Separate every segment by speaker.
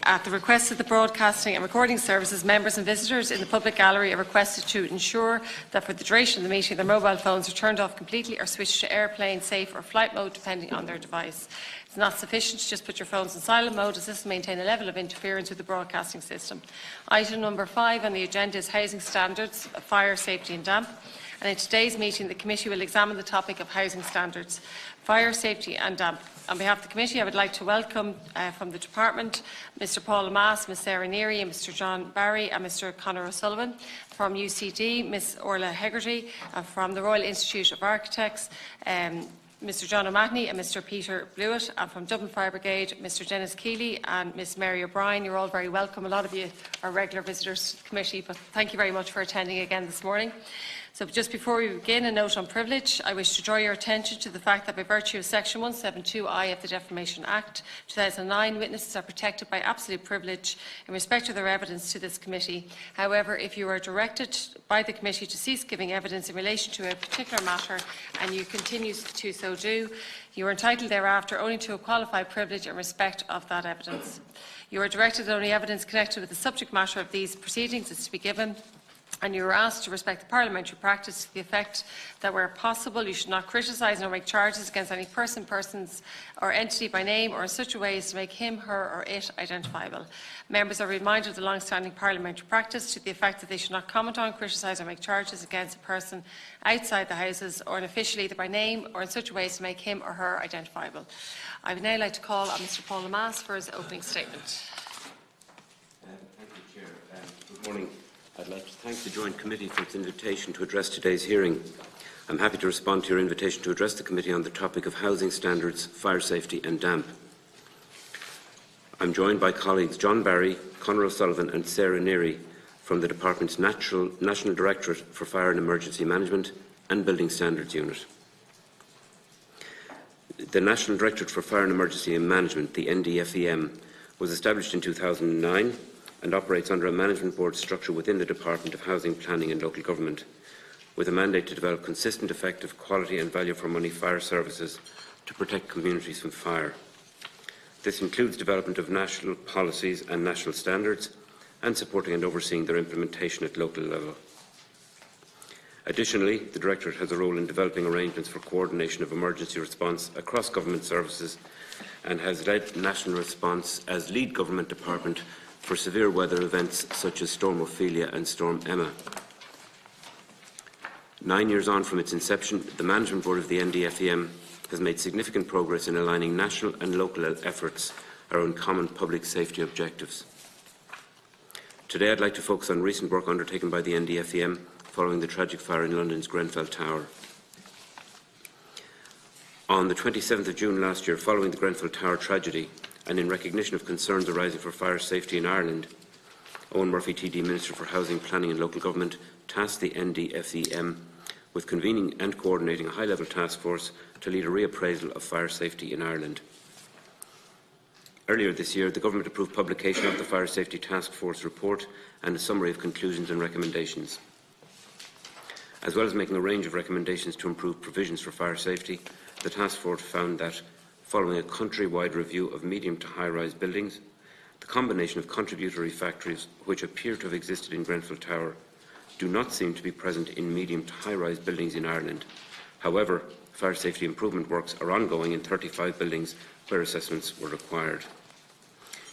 Speaker 1: At the request of the Broadcasting and Recording Services, members and visitors in the public gallery are requested to ensure that for the duration of the meeting their mobile phones are turned off completely or switched to airplane, safe or flight mode depending on their device. It's not sufficient to just put your phones in silent mode, as this will maintain a level of interference with the broadcasting system. Item number 5 on the agenda is housing standards, fire, safety and damp. And in today's meeting, the committee will examine the topic of housing standards, fire, safety and damp. On behalf of the committee, I would like to welcome from the department Mr Paul Lamass, Ms Sarah Neary and Mr John Barry and Mr Conor O'Sullivan. From UCD, Ms Orla Hegarty, and from the Royal Institute of Architects, Mr John O'Mattie and Mr Peter Blewett, and from Dublin Fire Brigade, Mr Dennis Keeley and Ms Mary O'Brien. You're all very welcome. A lot of you are regular visitors to the committee, but thank you very much for attending again this morning. So just before we begin, a note on privilege. I wish to draw your attention to the fact that by virtue of Section 172I of the Defamation Act 2009, witnesses are protected by absolute privilege in respect of their evidence to this committee. However, if you are directed by the committee to cease giving evidence in relation to a particular matter and you continue to so do, you are entitled thereafter only to a qualified privilege in respect of that evidence. You are directed that only evidence connected with the subject matter of these proceedings is to be given, and you are asked to respect the parliamentary practice to the effect that where possible you should not criticise nor make charges against any person, persons or entity by name or in such a way as to make him, her or it identifiable. Members are reminded of the long-standing parliamentary practice to the effect that they should not comment on, criticise or make charges against a person outside the Houses or an official either by name or in such a way as to make him or her identifiable. I would now like to call on Mr Paul Lamass for his opening statement.
Speaker 2: Thank you, Chair. Good morning. I'd like to thank the Joint Committee for its invitation to address today's hearing. I'm happy to respond to your invitation to address the committee on the topic of housing standards, fire safety and damp. I'm joined by colleagues John Barry, Conor O'Sullivan and Sarah Neary from the Department's National Directorate for Fire and Emergency Management and Building Standards Unit. The National Directorate for Fire and Emergency Management, the NDFEM, was established in 2009 and operates under a management board structure within the Department of Housing, Planning and Local Government, with a mandate to develop consistent, effective, quality and value for money fire services to protect communities from fire. This includes development of national policies and national standards and supporting and overseeing their implementation at local level. Additionally, the Directorate has a role in developing arrangements for coordination of emergency response across government services and has led national response as lead government department for severe weather events such as Storm Ophelia and Storm Emma. 9 years on from its inception, the Management Board of the NDFEM has made significant progress in aligning national and local efforts around common public safety objectives. Today I'd like to focus on recent work undertaken by the NDFEM following the tragic fire in London's Grenfell Tower. On the 27th of June last year, following the Grenfell Tower tragedy, and in recognition of concerns arising for fire safety in Ireland, Eoin Murphy TD, Minister for Housing, Planning and Local Government, tasked the NDFEM with convening and coordinating a high-level task force to lead a reappraisal of fire safety in Ireland. Earlier this year, the Government approved publication of the Fire Safety Task Force report and a summary of conclusions and recommendations. As well as making a range of recommendations to improve provisions for fire safety, the task force found that, following a country-wide review of medium to high-rise buildings, the combination of contributory factors which appear to have existed in Grenfell Tower do not seem to be present in medium to high-rise buildings in Ireland. However, fire safety improvement works are ongoing in 35 buildings where assessments were required.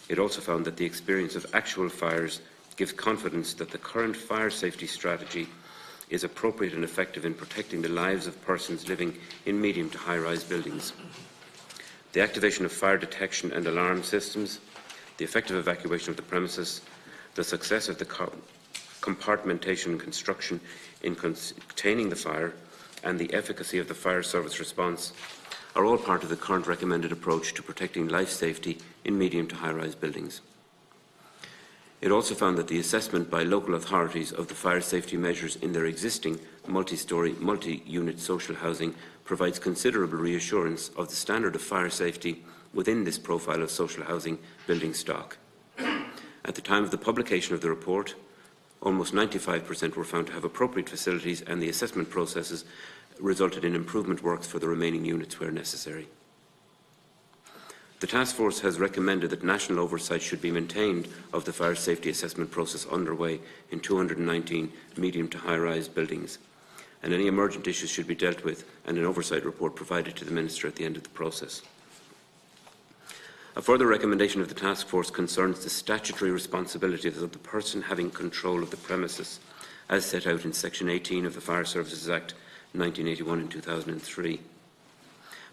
Speaker 2: It also found that the experience of actual fires gives confidence that the current fire safety strategy is appropriate and effective in protecting the lives of persons living in medium to high-rise buildings. The activation of fire detection and alarm systems, the effective evacuation of the premises, the success of the compartmentation and construction in containing the fire, and the efficacy of the fire service response are all part of the current recommended approach to protecting life safety in medium to high-rise buildings. It also found that the assessment by local authorities of the fire safety measures in their existing multi-storey, multi-unit social housing provides considerable reassurance of the standard of fire safety within this profile of social housing building stock. At the time of the publication of the report, almost 95% were found to have appropriate facilities, and the assessment processes resulted in improvement works for the remaining units where necessary. The task force has recommended that national oversight should be maintained of the fire safety assessment process underway in 219 medium to high-rise buildings, and any emergent issues should be dealt with and an oversight report provided to the Minister at the end of the process. A further recommendation of the task force concerns the statutory responsibilities of the person having control of the premises, as set out in Section 18 of the Fire Services Act 1981 and 2003.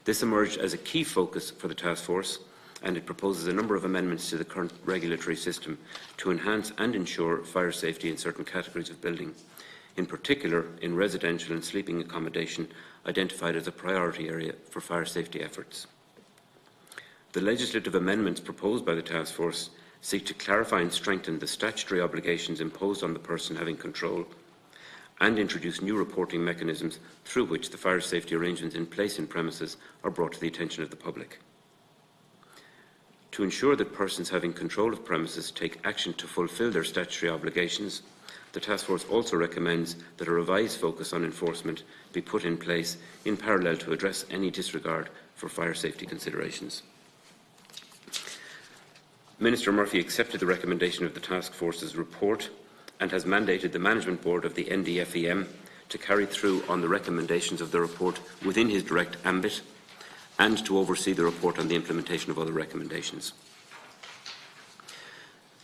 Speaker 2: This emerged as a key focus for the task force, and it proposes a number of amendments to the current regulatory system to enhance and ensure fire safety in certain categories of building, in particular in residential and sleeping accommodation identified as a priority area for fire safety efforts. The legislative amendments proposed by the task force seek to clarify and strengthen the statutory obligations imposed on the person having control and introduce new reporting mechanisms through which the fire safety arrangements in place in premises are brought to the attention of the public. To ensure that persons having control of premises take action to fulfil their statutory obligations, the task force also recommends that a revised focus on enforcement be put in place in parallel to address any disregard for fire safety considerations. Minister Murphy accepted the recommendation of the task force's report and has mandated the Management Board of the NDFEM to carry through on the recommendations of the report within his direct ambit and to oversee the report on the implementation of other recommendations.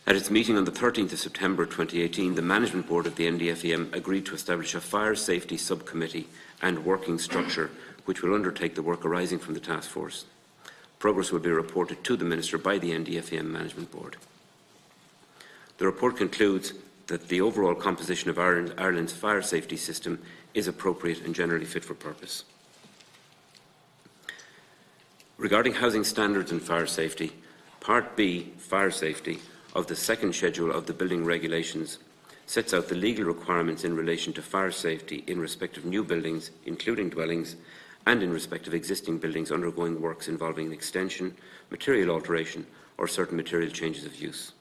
Speaker 2: At its meeting on the 13th of September 2018, the Management Board of the NDFEM agreed to establish a fire safety subcommittee and working structure which will undertake the work arising from the task force. Progress will be reported to the Minister by the NDFEM Management Board. The report concludes that the overall composition of Ireland's fire safety system is appropriate and generally fit for purpose. Regarding housing standards and fire safety, Part B, Fire Safety, of the second schedule of the Building Regulations sets out the legal requirements in relation to fire safety in respect of new buildings, including dwellings, and in respect of existing buildings undergoing works involving an extension, material alteration, or certain material changes of use.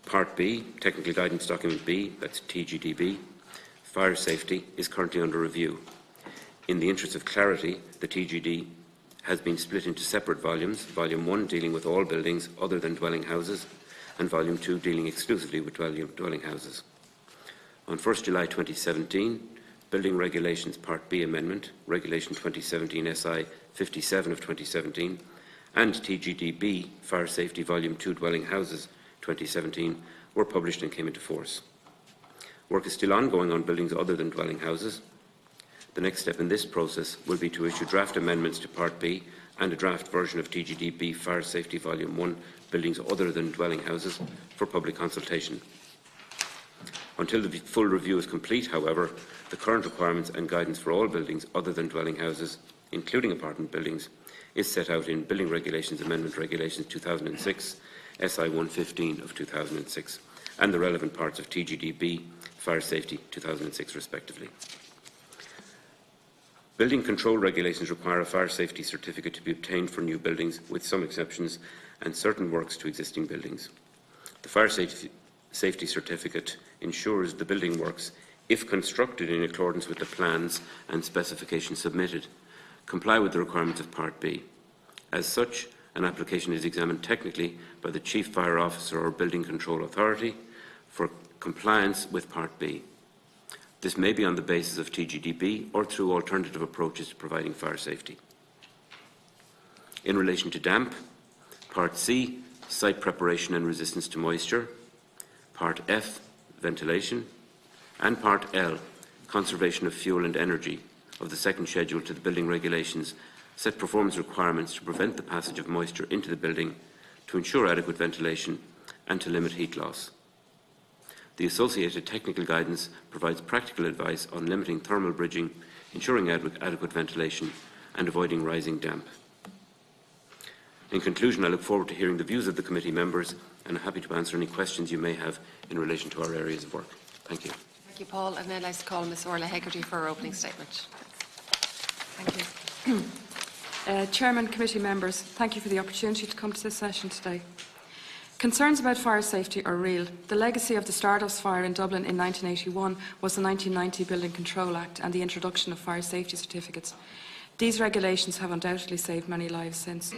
Speaker 2: Part B, Technical Guidance Document B, that's TGDB, fire safety, is currently under review. In the interest of clarity, the TGD has been split into separate volumes, Volume 1 dealing with all buildings other than dwelling houses, and Volume 2 dealing exclusively with dwelling houses. On 1st July 2017, Building Regulations Part B Amendment, Regulation 2017 SI 57 of 2017, and TGDB Fire Safety Volume 2 Dwelling Houses 2017 were published and came into force. Work is still ongoing on buildings other than dwelling houses. The next step in this process will be to issue draft amendments to Part B and a draft version of TGDB Fire Safety Volume 1 Buildings Other than Dwelling Houses for public consultation. Until the full review is complete, however, the current requirements and guidance for all buildings other than dwelling houses, including apartment buildings, is set out in Building Regulations Amendment Regulations 2006, SI 115 of 2006, and the relevant parts of TGDB Fire Safety 2006 respectively. Building control regulations require a fire safety certificate to be obtained for new buildings, with some exceptions, and certain works to existing buildings. The fire safety certificate ensures the building works, if constructed in accordance with the plans and specifications submitted, comply with the requirements of Part B. As such, an application is examined technically by the Chief Fire Officer or Building Control Authority for compliance with Part B. This may be on the basis of TGDB or through alternative approaches to providing fire safety. In relation to damp, Part C, Site Preparation and Resistance to Moisture, Part F, Ventilation, and Part L, Conservation of Fuel and Energy, of the second schedule to the Building Regulations set performance requirements to prevent the passage of moisture into the building, to ensure adequate ventilation, and to limit heat loss. The associated technical guidance provides practical advice on limiting thermal bridging, ensuring adequate ventilation, and avoiding rising damp. In conclusion, I look forward to hearing the views of the committee members and I'm happy to answer any questions you may have in relation to our areas of work. Thank you.
Speaker 1: Thank you, Paul. And then I'd like to call Ms Orla Hegarty for her opening statement. Thank you.
Speaker 3: Chairman, committee members, thank you for the opportunity to come to this session today. Concerns about fire safety are real. The legacy of the Stardust fire in Dublin in 1981 was the 1990 Building Control Act and the introduction of fire safety certificates. These regulations have undoubtedly saved many lives since.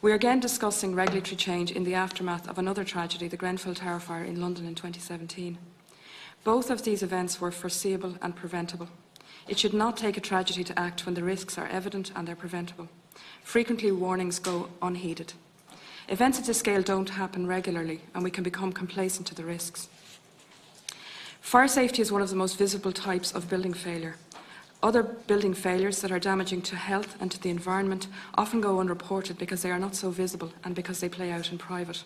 Speaker 3: We are again discussing regulatory change in the aftermath of another tragedy, the Grenfell Tower fire in London in 2017. Both of these events were foreseeable and preventable. It should not take a tragedy to act when the risks are evident and they're preventable. Frequently, warnings go unheeded. Events of this scale don't happen regularly, and we can become complacent to the risks. Fire safety is one of the most visible types of building failure. Other building failures that are damaging to health and to the environment often go unreported because they are not so visible and because they play out in private.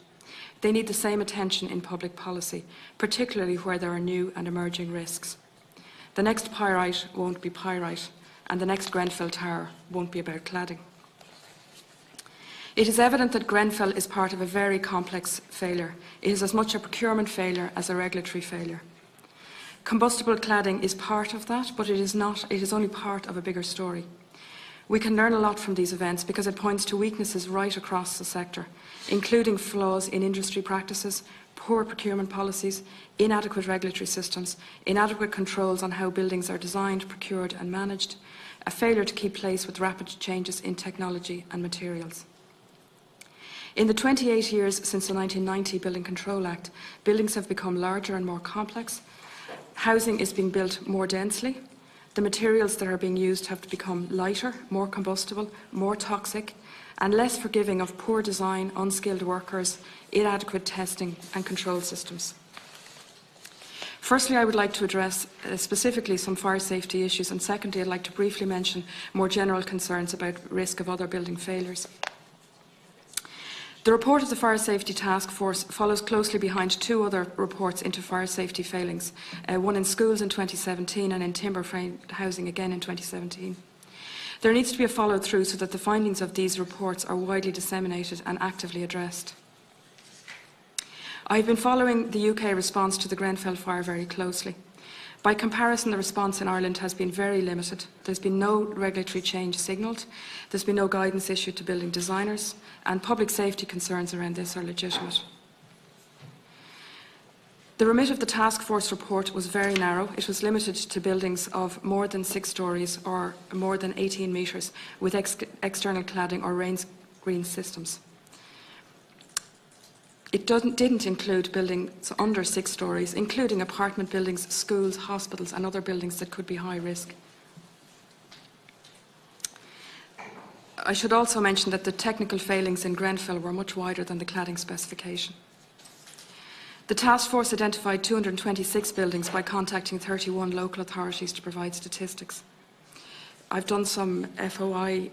Speaker 3: They need the same attention in public policy, particularly where there are new and emerging risks. The next pyrite won't be pyrite, and the next Grenfell Tower won't be about cladding. It is evident that Grenfell is part of a very complex failure. It is as much a procurement failure as a regulatory failure. Combustible cladding is part of that, but it is only part of a bigger story. We can learn a lot from these events because it points to weaknesses right across the sector, including flaws in industry practices, poor procurement policies, inadequate regulatory systems, inadequate controls on how buildings are designed, procured and managed, a failure to keep pace with rapid changes in technology and materials. In the 28 years since the 1990 Building Control Act, buildings have become larger and more complex. Housing is being built more densely. The materials that are being used have become lighter, more combustible, more toxic, and less forgiving of poor design, unskilled workers, inadequate testing and control systems. Firstly, I would like to address specifically some fire safety issues, and secondly, I'd like to briefly mention more general concerns about risk of other building failures. The report of the Fire Safety Task Force follows closely behind two other reports into fire safety failings, one in schools in 2017 and in timber frame housing again in 2017. There needs to be a follow-through so that the findings of these reports are widely disseminated and actively addressed. I have been following the UK response to the Grenfell fire very closely. By comparison, the response in Ireland has been very limited. There's been no regulatory change signalled, there's been no guidance issued to building designers, and public safety concerns around this are legitimate. The remit of the task force report was very narrow. It was limited to buildings of more than 6 storeys or more than 18 metres with external cladding or rain screen systems. It didn't include buildings under 6 storeys, including apartment buildings, schools, hospitals and other buildings that could be high risk. I should also mention that the technical failings in Grenfell were much wider than the cladding specification. The task force identified 226 buildings by contacting 31 local authorities to provide statistics. I've done some FOI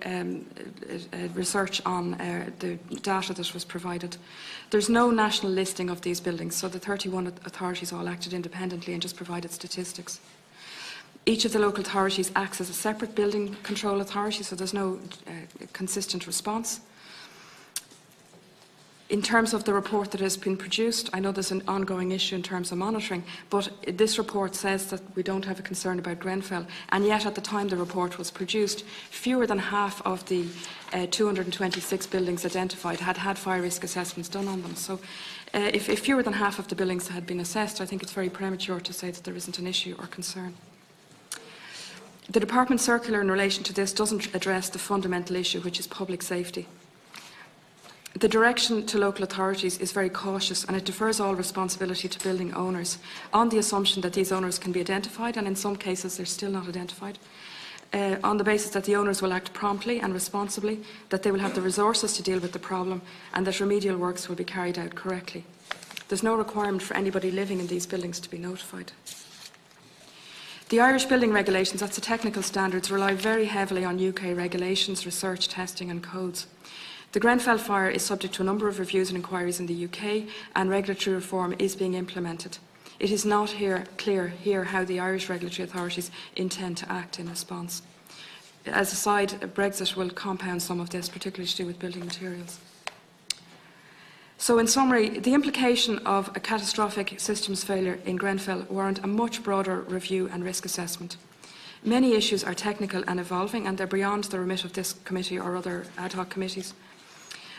Speaker 3: research on the data that was provided. There's no national listing of these buildings, so the 31 authorities all acted independently and just provided statistics. Each of the local authorities acts as a separate building control authority, so there's no consistent response. In terms of the report that has been produced, I know there's an ongoing issue in terms of monitoring, but this report says that we don't have a concern about Grenfell, and yet at the time the report was produced, fewer than half of the 226 buildings identified had fire risk assessments done on them. So if fewer than half of the buildings had been assessed, I think it's very premature to say that there isn't an issue or concern. The Department circular in relation to this doesn't address the fundamental issue, which is public safety. The direction to local authorities is very cautious, and it defers all responsibility to building owners on the assumption that these owners can be identified, and in some cases they're still not identified, on the basis that the owners will act promptly and responsibly, that they will have the resources to deal with the problem, and that remedial works will be carried out correctly. There's no requirement for anybody living in these buildings to be notified. The Irish building regulations, that's the technical standards, rely very heavily on UK regulations, research, testing and codes. The Grenfell fire is subject to a number of reviews and inquiries in the UK, and regulatory reform is being implemented. It is not clear here how the Irish regulatory authorities intend to act in response. As a side, Brexit will compound some of this, particularly to do with building materials. So in summary, the implication of a catastrophic systems failure in Grenfell warrant a much broader review and risk assessment. Many issues are technical and evolving, and they're beyond the remit of this committee or other ad hoc committees.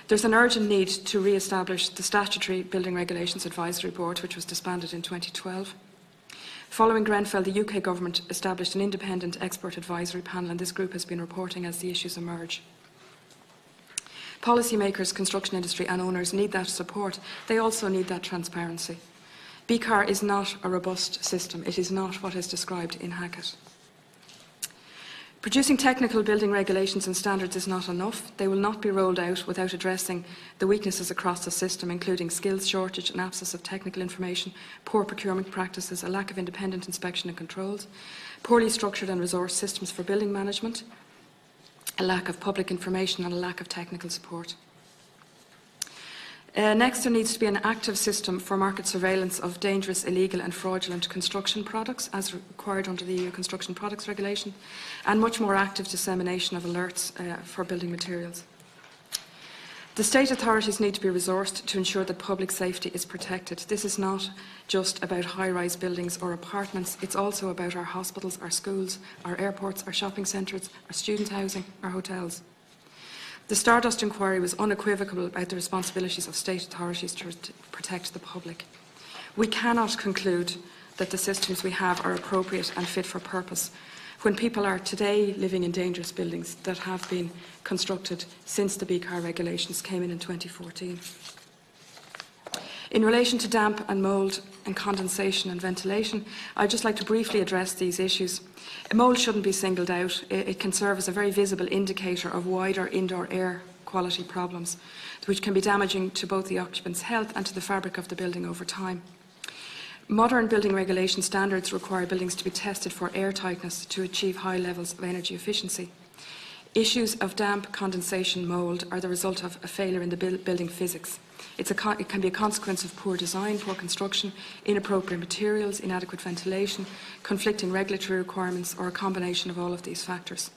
Speaker 3: There's an urgent need to re-establish the Statutory Building Regulations Advisory Board, which was disbanded in 2012. Following Grenfell, the UK Government established an independent expert advisory panel, and this group has been reporting as the issues emerge. Policymakers, construction industry and owners need that support. They also need that transparency. BCAR is not a robust system. It is not what is described in Hackett. Producing technical building regulations and standards is not enough. They will not be rolled out without addressing the weaknesses across the system, including skills shortage and absence of technical information, poor procurement practices, a lack of independent inspection and controls, poorly structured and resourced systems for building management, a lack of public information and a lack of technical support. Next, there needs to be an active system for market surveillance of dangerous, illegal and fraudulent construction products, as required under the EU Construction Products Regulation, and much more active dissemination of alerts for building materials. The state authorities need to be resourced to ensure that public safety is protected. This is not just about high-rise buildings or apartments, it's also about our hospitals, our schools, our airports, our shopping centres, our student housing, our hotels. The Stardust inquiry was unequivocal about the responsibilities of state authorities to protect the public. We cannot conclude that the systems we have are appropriate and fit for purpose when people are today living in dangerous buildings that have been constructed since the BCAR regulations came in 2014. In relation to damp and mould and condensation and ventilation, I'd just like to briefly address these issues. Mould shouldn't be singled out. It can serve as a very visible indicator of wider indoor air quality problems, which can be damaging to both the occupant's health and to the fabric of the building over time. Modern building regulation standards require buildings to be tested for air tightness to achieve high levels of energy efficiency. Issues of damp, condensation, mould are the result of a failure in the building physics. It can be a consequence of poor design, poor construction, inappropriate materials, inadequate ventilation, conflicting regulatory requirements, or a combination of all of these factors.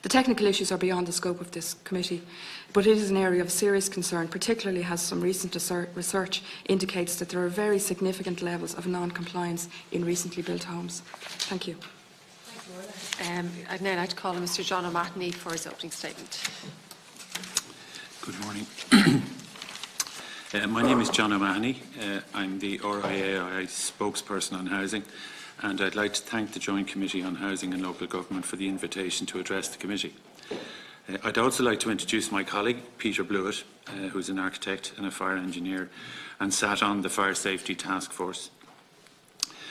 Speaker 3: The technical issues are beyond the scope of this committee, but it is an area of serious concern, particularly as some recent research indicates that there are very significant levels of non-compliance in recently built homes. Thank you.
Speaker 1: I'd now like to call on Mr. John O'Mahony for his opening statement.
Speaker 4: Good morning. My name is John O'Mahony. I'm the RIAI spokesperson on housing, and I'd like to thank the Joint Committee on Housing and Local Government for the invitation to address the committee. I'd also like to introduce my colleague, Peter Blewett, who's an architect and a fire engineer and sat on the Fire Safety Task Force.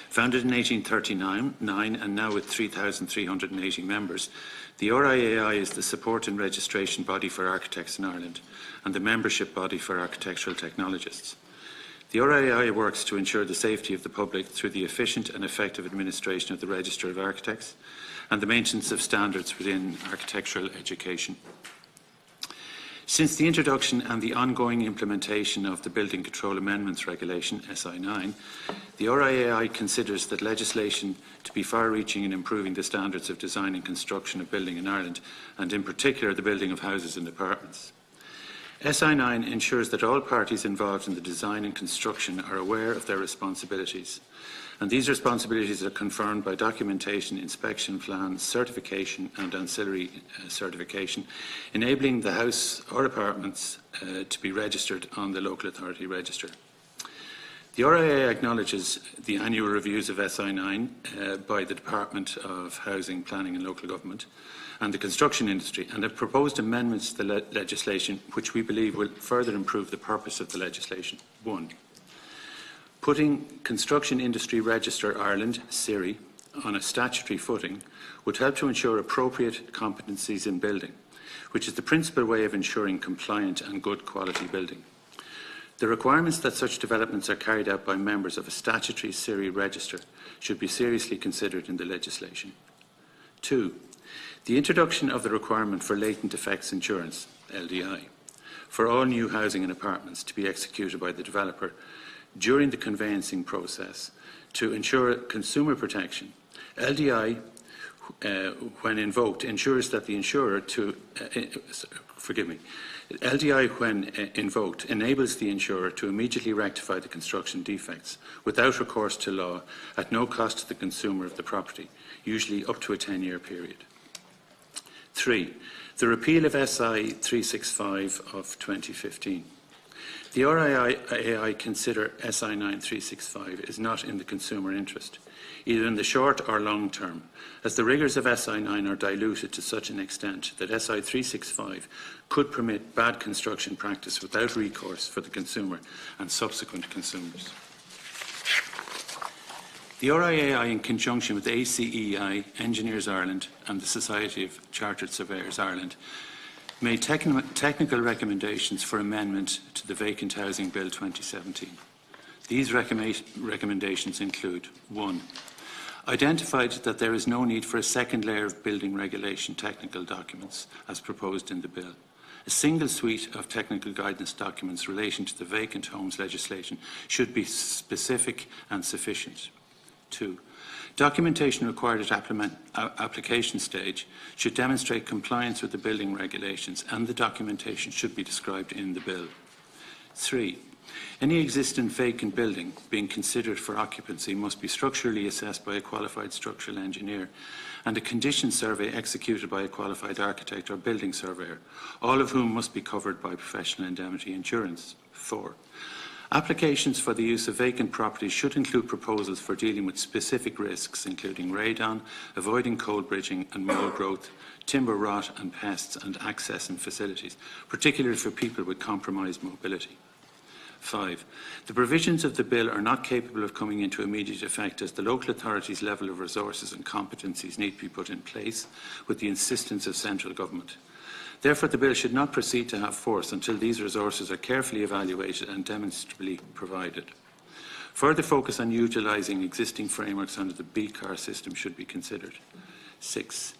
Speaker 4: Founded in 1839 and now with 3,380 members, the RIAI is the support and registration body for architects in Ireland and the membership body for architectural technologists. The RIAI works to ensure the safety of the public through the efficient and effective administration of the Register of Architects and the maintenance of standards within architectural education. Since the introduction and the ongoing implementation of the Building Control Amendments Regulation, SI9, the RIAI considers that legislation to be far-reaching in improving the standards of design and construction of building in Ireland, and in particular the building of houses and apartments. SI9 ensures that all parties involved in the design and construction are aware of their responsibilities, and these responsibilities are confirmed by documentation, inspection plans, certification and ancillary certification, enabling the house or apartments to be registered on the local authority register. The RIA acknowledges the annual reviews of SI9 by the Department of Housing, Planning and Local Government and the construction industry, and have proposed amendments to the legislation which we believe will further improve the purpose of the legislation. 1. Putting Construction Industry Register Ireland, CIRI, on a statutory footing would help to ensure appropriate competencies in building, which is the principal way of ensuring compliant and good quality building. The requirements that such developments are carried out by members of a statutory CIRI register should be seriously considered in the legislation. 2. The introduction of the requirement for latent effects insurance, LDI, for all new housing and apartments to be executed by the developer during the conveyancing process to ensure consumer protection. LDI, when invoked, ensures that the insurer LDI, when invoked, enables the insurer to immediately rectify the construction defects without recourse to law at no cost to the consumer of the property, usually up to a 10-year period. 3. The repeal of SI 365 of 2015. The RIAI consider SI 9365 is not in the consumer interest, either in the short or long term, as the rigours of SI 9 are diluted to such an extent that SI 365 could permit bad construction practice without recourse for the consumer and subsequent consumers. The RIAI, in conjunction with ACEI, Engineers Ireland and the Society of Chartered Surveyors Ireland, made technical recommendations for amendment to the Vacant Housing Bill 2017. These recommendations include: 1. Identified that there is no need for a second layer of building regulation technical documents as proposed in the bill. A single suite of technical guidance documents relating to the vacant homes legislation should be specific and sufficient. 2. Documentation required at application stage should demonstrate compliance with the building regulations, and the documentation should be described in the bill. 3. Any existing vacant building being considered for occupancy must be structurally assessed by a qualified structural engineer and a condition survey executed by a qualified architect or building surveyor, all of whom must be covered by professional indemnity insurance. 4. Applications for the use of vacant properties should include proposals for dealing with specific risks, including radon, avoiding cold bridging and mould growth, timber rot and pests, and access and facilities, particularly for people with compromised mobility. 5. The provisions of the bill are not capable of coming into immediate effect, as the local authority's level of resources and competencies need to be put in place with the insistence of central government. Therefore, the bill should not proceed to have force until these resources are carefully evaluated and demonstrably provided. Further focus on utilising existing frameworks under the BCAR system should be considered. 6.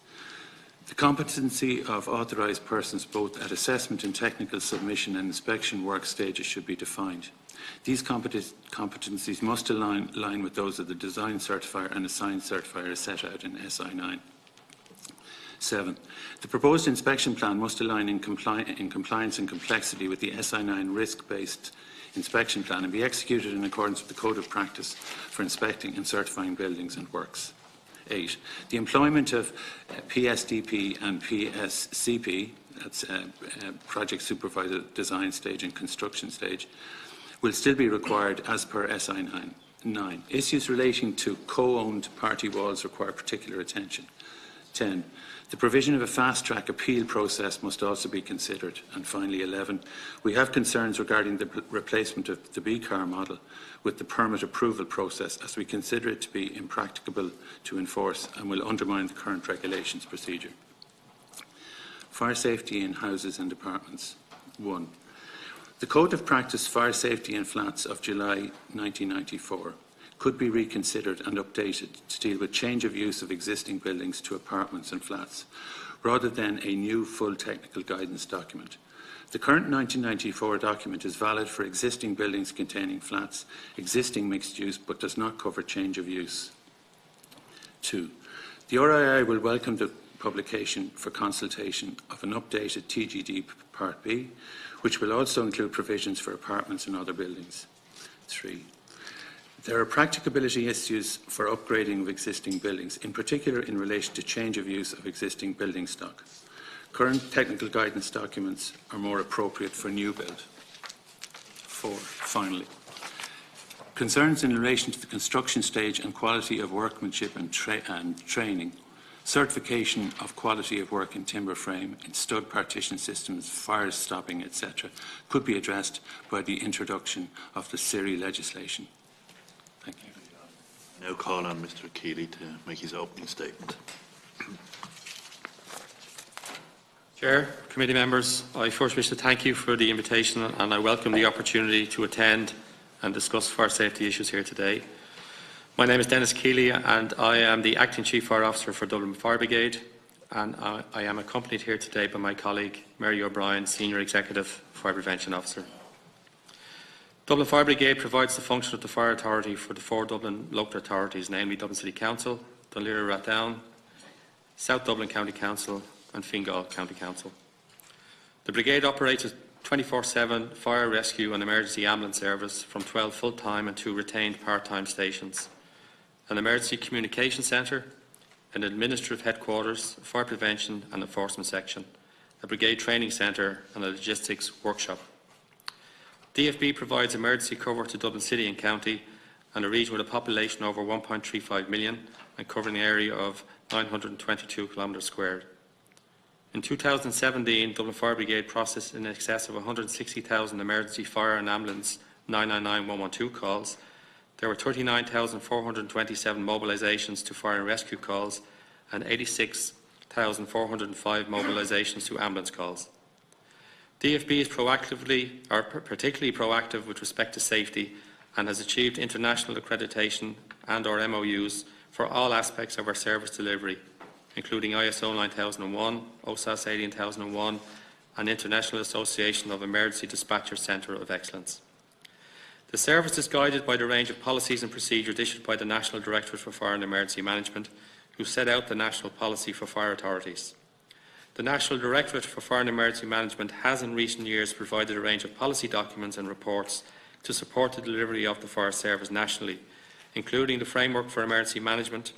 Speaker 4: The competency of authorised persons both at assessment and technical submission and inspection work stages should be defined. These competencies must align with those of the design certifier and assigned certifier as set out in SI 9. 7. The proposed inspection plan must align in compliance and complexity with the SI 9 risk-based inspection plan and be executed in accordance with the Code of Practice for inspecting and certifying buildings and works. 8. The employment of PSDP and PSCP, that's Project Supervisor Design Stage and Construction Stage, will still be required as per SI 9. Issues relating to co-owned party walls require particular attention. 10. The provision of a fast-track appeal process must also be considered. And finally, 11. We have concerns regarding the replacement of the BCAR model with the permit approval process, as we consider it to be impracticable to enforce and will undermine the current regulations procedure. Fire safety in houses and apartments. 1. The Code of Practice Fire Safety in Flats of July 1994 could be reconsidered and updated to deal with change of use of existing buildings to apartments and flats, rather than a new full technical guidance document. The current 1994 document is valid for existing buildings containing flats, existing mixed use, but does not cover change of use. 2. The RII will welcome the publication for consultation of an updated TGD Part B, which will also include provisions for apartments and other buildings. 3. There are practicability issues for upgrading of existing buildings, in particular in relation to change of use of existing building stock. Current technical guidance documents are more appropriate for new build. 4. Finally, concerns in relation to the construction stage and quality of workmanship and training, certification of quality of work in timber frame, in stud partition systems, fire stopping, etc., could be addressed by the introduction of the SIRI legislation. Thank you.
Speaker 5: Now call on Mr. Keeley to make his opening statement.
Speaker 6: Chair, committee members, I first wish to thank you for the invitation, and I welcome the opportunity to attend and discuss fire safety issues here today. My name is Dennis Keeley and I am the Acting Chief Fire Officer for Dublin Fire Brigade, and I am accompanied here today by my colleague Mary O'Brien, Senior Executive Fire Prevention Officer. Dublin Fire Brigade provides the function of the Fire Authority for the 4 Dublin local authorities, namely Dublin City Council, Dún Laoghaire-Rathdown, South Dublin County Council and Fingal County Council. The Brigade operates a 24/7 fire rescue and emergency ambulance service from 12 full-time and 2 retained part-time stations, an emergency communication centre, an administrative headquarters, a fire prevention and enforcement section, a brigade training centre and a logistics workshop. DFB provides emergency cover to Dublin City and County and a region with a population over 1.35 million and covering an area of 922 kilometres squared. In 2017, Dublin Fire Brigade processed in excess of 160,000 emergency fire and ambulance 999 112 calls. There were 39,427 mobilisations to fire and rescue calls and 86,405 mobilisations to ambulance calls. DFB is particularly proactive with respect to safety and has achieved international accreditation and or MOUs for all aspects of our service delivery, including ISO 9001, OSAS 18001 and International Association of Emergency Dispatcher Centre of Excellence. The service is guided by the range of policies and procedures issued by the National Directorate for Fire and Emergency Management, who set out the national policy for fire authorities. The National Directorate for Fire and Emergency Management has in recent years provided a range of policy documents and reports to support the delivery of the fire service nationally, including the Framework for Emergency Management,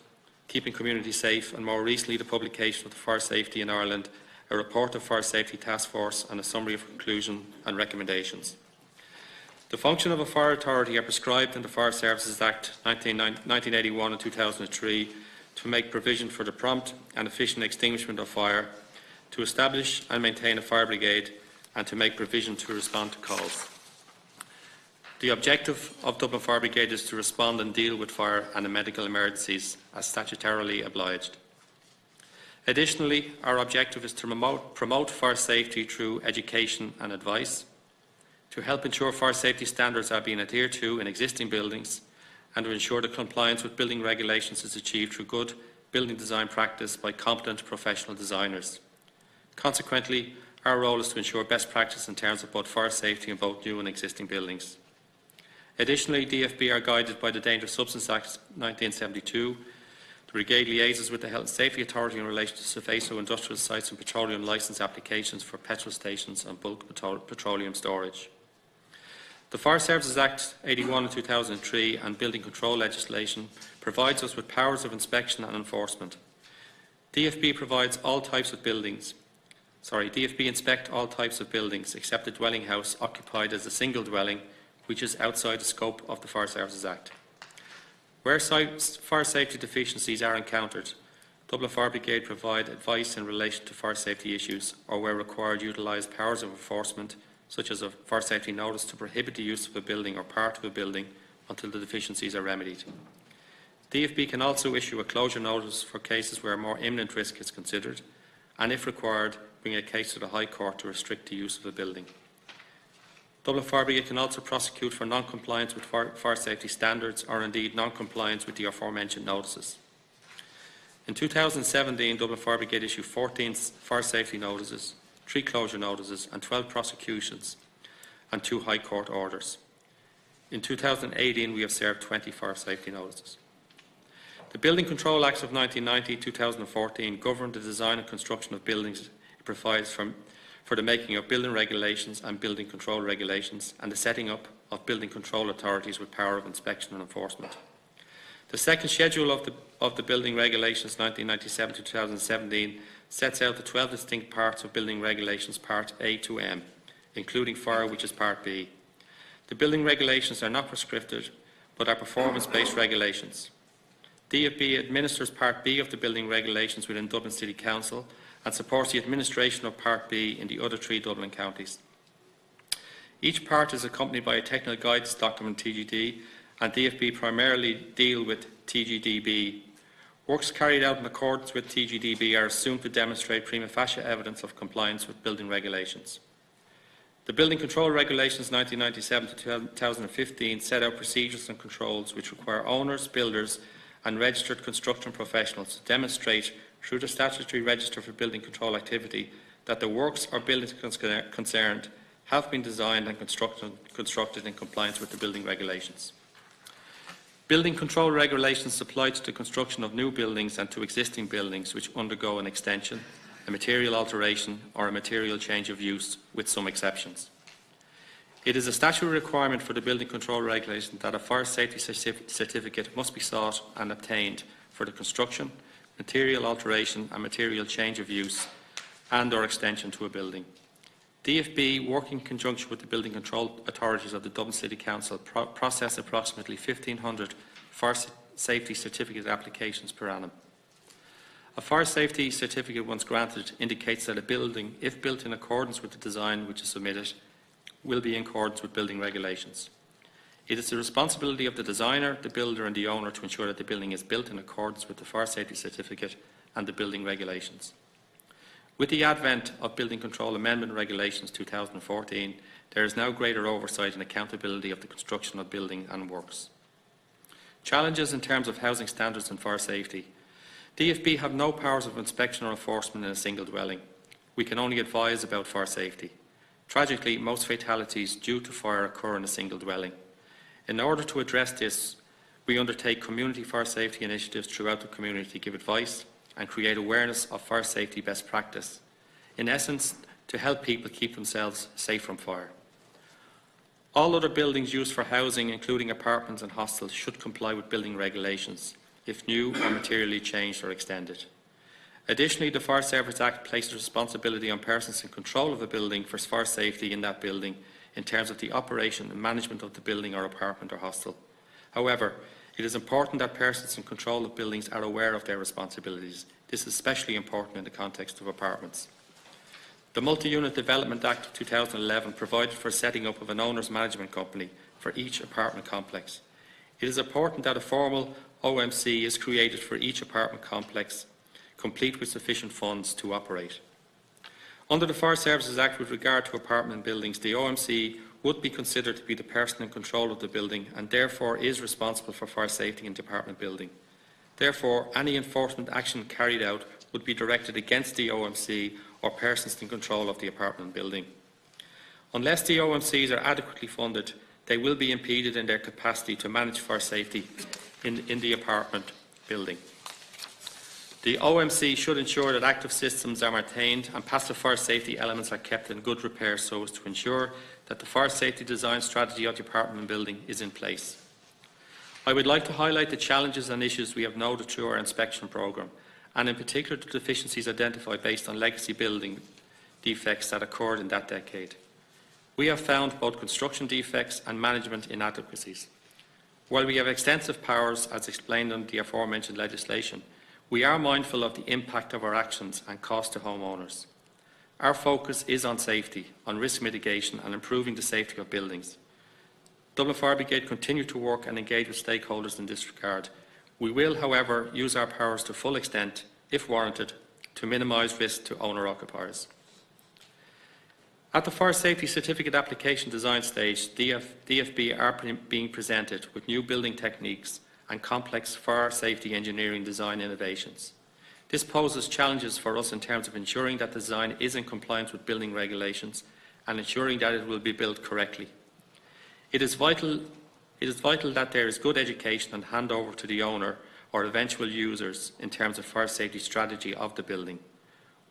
Speaker 6: Keeping Communities Safe, and more recently the publication of the Fire Safety in Ireland, a report of Fire Safety Task Force and a summary of conclusion and recommendations. The function of a fire authority are prescribed in the Fire Services Act 1981 and 2003 to make provision for the prompt and efficient extinguishment of fire, to establish and maintain a fire brigade, and to make provision to respond to calls. The objective of Dublin Fire Brigade is to respond and deal with fire and medical emergencies as statutorily obliged. Additionally, our objective is to promote fire safety through education and advice, to help ensure fire safety standards are being adhered to in existing buildings, and to ensure that compliance with building regulations is achieved through good building design practice by competent professional designers. Consequently, our role is to ensure best practice in terms of both fire safety in both new and existing buildings. Additionally, DFB are guided by the Dangerous Substance Act 1972. The Brigade liaises with the Health and Safety Authority in relation to Sofeso industrial sites and petroleum licence applications for petrol stations and bulk petroleum storage. The Fire Services Act 81 and 2003 and building control legislation provides us with powers of inspection and enforcement. DFB inspect all types of buildings except the dwelling house occupied as a single dwelling, which is outside the scope of the Fire Services Act. Where fire safety deficiencies are encountered, Dublin Fire Brigade provide advice in relation to fire safety issues, or where required utilise powers of enforcement, such as a fire safety notice to prohibit the use of a building or part of a building until the deficiencies are remedied. DFB can also issue a closure notice for cases where a more imminent risk is considered, and if required, bring a case to the High Court to restrict the use of a building. Dublin Fire Brigade can also prosecute for non-compliance with fire safety standards, or indeed non-compliance with the aforementioned notices. In 2017, Dublin Fire Brigade issued 14 fire safety notices, 3 closure notices and 12 prosecutions and 2 High Court orders. In 2018, we have served 20 fire safety notices. The Building Control Acts of 1990-2014 govern the design and construction of buildings. It provides for the making of building regulations and building control regulations and the setting up of building control authorities with power of inspection and enforcement. The second schedule of the Building Regulations 1997-2017 sets out the 12 distinct parts of Building Regulations Part A to M, including fire, which is Part B. The Building Regulations are not prescriptive, but are performance-based regulations. DFB administers Part B of the Building Regulations within Dublin City Council and supports the administration of Part B in the other 3 Dublin counties. Each part is accompanied by a technical guidance document, TGD, and DFB primarily deal with TGDB. Works carried out in accordance with TGDB are assumed to demonstrate prima facie evidence of compliance with building regulations. The Building Control Regulations 1997-2015 set out procedures and controls which require owners, builders and registered construction professionals to demonstrate through the statutory register for building control activity that the works or buildings concerned have been designed and constructed in compliance with the building regulations. Building control regulations apply to the construction of new buildings and to existing buildings which undergo an extension, a material alteration or a material change of use, with some exceptions. It is a statutory requirement for the building control regulation that a fire safety certificate must be sought and obtained for the construction, material alteration and material change of use and or extension to a building. DFB, working in conjunction with the building control authorities of the Dublin City Council, process approximately 1,500 fire safety certificate applications per annum. A fire safety certificate, once granted, indicates that a building, if built in accordance with the design which is submitted, will be in accordance with building regulations. It is the responsibility of the designer, the builder and the owner to ensure that the building is built in accordance with the fire safety certificate and the building regulations. With the advent of Building Control Amendment Regulations 2014, there is now greater oversight and accountability of the construction of building and works. Challenges in terms of housing standards and fire safety. DFB have no powers of inspection or enforcement in a single dwelling. We can only advise about fire safety. Tragically, most fatalities due to fire occur in a single dwelling. In order to address this, we undertake community fire safety initiatives throughout the community to give advice and create awareness of fire safety best practice. In essence, to help people keep themselves safe from fire. All other buildings used for housing, including apartments and hostels, should comply with building regulations if new or materially changed or extended. Additionally, the Fire Service Act places responsibility on persons in control of a building for fire safety in that building in terms of the operation and management of the building or apartment or hostel. However, it is important that persons in control of buildings are aware of their responsibilities. This is especially important in the context of apartments. The Multi-Unit Development Act of 2011 provided for setting up of an owner's management company for each apartment complex. It is important that a formal OMC is created for each apartment complex, complete with sufficient funds to operate. Under the Fire Services Act with regard to apartment buildings, the OMC would be considered to be the person in control of the building and therefore is responsible for fire safety in the apartment building. Therefore, any enforcement action carried out would be directed against the OMC or persons in control of the apartment building. Unless the OMCs are adequately funded, they will be impeded in their capacity to manage fire safety in the apartment building. The OMC should ensure that active systems are maintained and passive fire safety elements are kept in good repair so as to ensure that the fire safety design strategy of the apartment building is in place. I would like to highlight the challenges and issues we have noted through our inspection programme, and in particular the deficiencies identified based on legacy building defects that occurred in that decade. We have found both construction defects and management inadequacies. While we have extensive powers, as explained under the aforementioned legislation, we are mindful of the impact of our actions and cost to homeowners. Our focus is on safety, on risk mitigation and improving the safety of buildings. Dublin Fire Brigade continue to work and engage with stakeholders in this regard. We will, however, use our powers to full extent, if warranted, to minimise risk to owner-occupiers. At the Fire Safety Certificate application design stage, DFB are being presented with new building techniques and complex fire safety engineering design innovations. This poses challenges for us in terms of ensuring that the design is in compliance with building regulations and ensuring that it will be built correctly. It is vital that there is good education and handover to the owner or eventual users in terms of fire safety strategy of the building,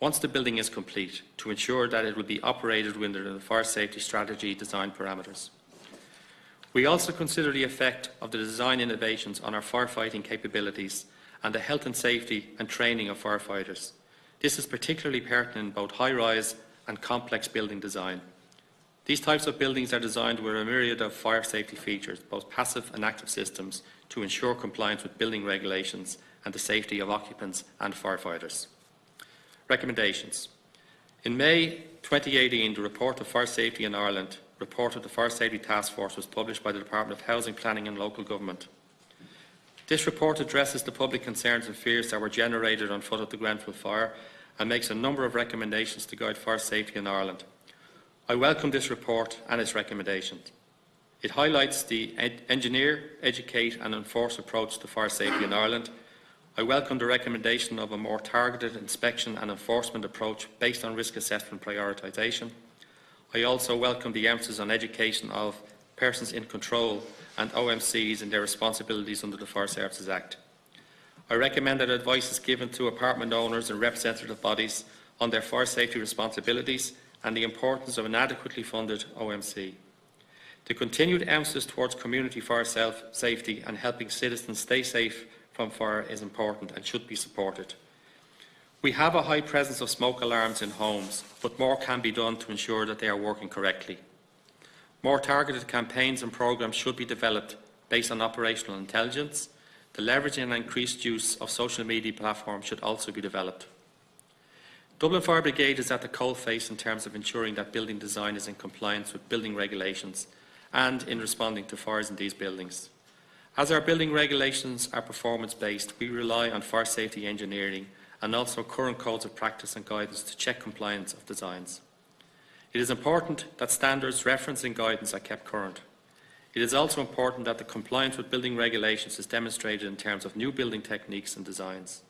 Speaker 6: once the building is complete, to ensure that it will be operated within the fire safety strategy design parameters. We also consider the effect of the design innovations on our firefighting capabilities and the health and safety and training of firefighters. This is particularly pertinent in both high-rise and complex building design. These types of buildings are designed with a myriad of fire safety features, both passive and active systems, to ensure compliance with building regulations and the safety of occupants and firefighters. Recommendations. In May 2018, the report of Fire Safety in Ireland, report of the Fire Safety Task Force, was published by the Department of Housing, Planning and Local Government. This report addresses the public concerns and fears that were generated on foot of the Grenfell fire and makes a number of recommendations to guide fire safety in Ireland. I welcome this report and its recommendations. It highlights the engineer, educate and enforce approach to fire safety in Ireland. I welcome the recommendation of a more targeted inspection and enforcement approach based on risk assessment prioritisation. I also welcome the emphasis on education of persons in control and OMCs in their responsibilities under the Fire Services Act. I recommend that advice is given to apartment owners and representative bodies on their fire safety responsibilities and the importance of an adequately funded OMC. The continued emphasis towards community fire safety and helping citizens stay safe from fire is important and should be supported. We have a high presence of smoke alarms in homes, but more can be done to ensure that they are working correctly. More targeted campaigns and programmes should be developed based on operational intelligence. The leveraging and increased use of social media platforms should also be developed. Dublin Fire Brigade is at the coalface in terms of ensuring that building design is in compliance with building regulations and in responding to fires in these buildings. As our building regulations are performance-based, we rely on fire safety engineering and also current codes of practice and guidance to check compliance of designs. It is important that standards referencing guidance are kept current. It is also important that the compliance with building regulations is demonstrated in terms of new building techniques and designs.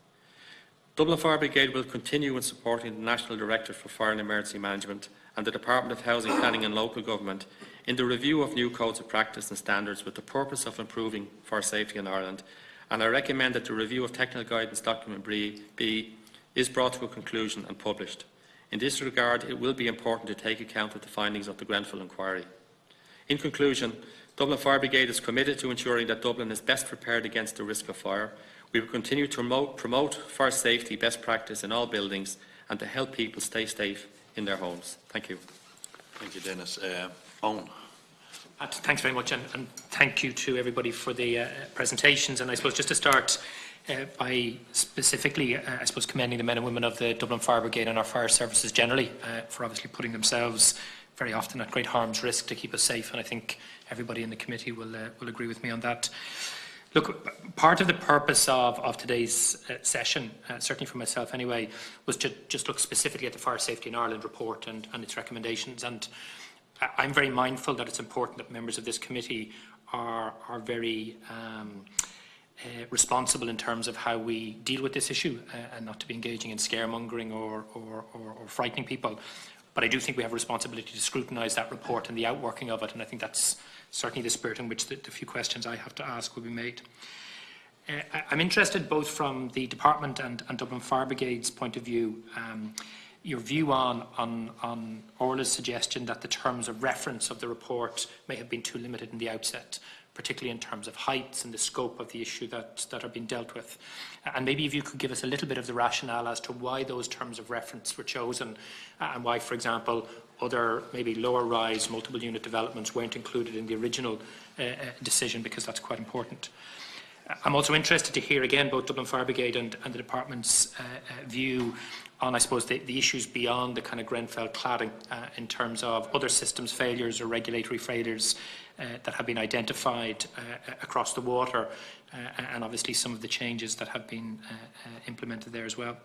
Speaker 6: Dublin Fire Brigade will continue in supporting the National Directorate for Fire and Emergency Management and the Department of Housing, Planning and Local Government in the review of new codes of practice and standards with the purpose of improving fire safety in Ireland, and I recommend that the review of technical guidance document B is brought to a conclusion and published. In this regard, it will be important to take account of the findings of the Grenfell inquiry. In conclusion, Dublin Fire Brigade is committed to ensuring that Dublin is best prepared against the risk of fire. We will continue to promote fire safety best practice in all buildings and to help people stay safe in their homes. Thank you.
Speaker 5: Thank you, Dennis. Owen.
Speaker 7: Thanks very much, and thank you to everybody for the presentations. And I suppose just to start by specifically, I suppose, commending the men and women of the Dublin Fire Brigade and our fire services generally for obviously putting themselves very often at great harm's risk to keep us safe. And I think everybody in the committee will agree with me on that. Look, part of the purpose of today's session, certainly for myself anyway, was to just look specifically at the Fire Safety in Ireland report and its recommendations. And I'm very mindful that it's important that members of this committee are very responsible in terms of how we deal with this issue and not to be engaging in scaremongering or frightening people. But I do think we have a responsibility to scrutinise that report and the outworking of it, and I think that's certainly the spirit in which the few questions I have to ask will be made. I'm interested both from the Department and Dublin Fire Brigade's point of view, your view on Orla's suggestion that the terms of reference of the report may have been too limited in the outset, particularly in terms of heights and the scope of the issue that are being dealt with. And maybe if you could give us a little bit of the rationale as to why those terms of reference were chosen and why, for example, other maybe lower rise multiple unit developments weren't included in the original decision, because that's quite important. I'm also interested to hear again both Dublin Fire Brigade and the Department's view on, I suppose, the issues beyond the kind of Grenfell cladding in terms of other systems failures or regulatory failures that have been identified across the water, and obviously some of the changes that have been implemented there as well.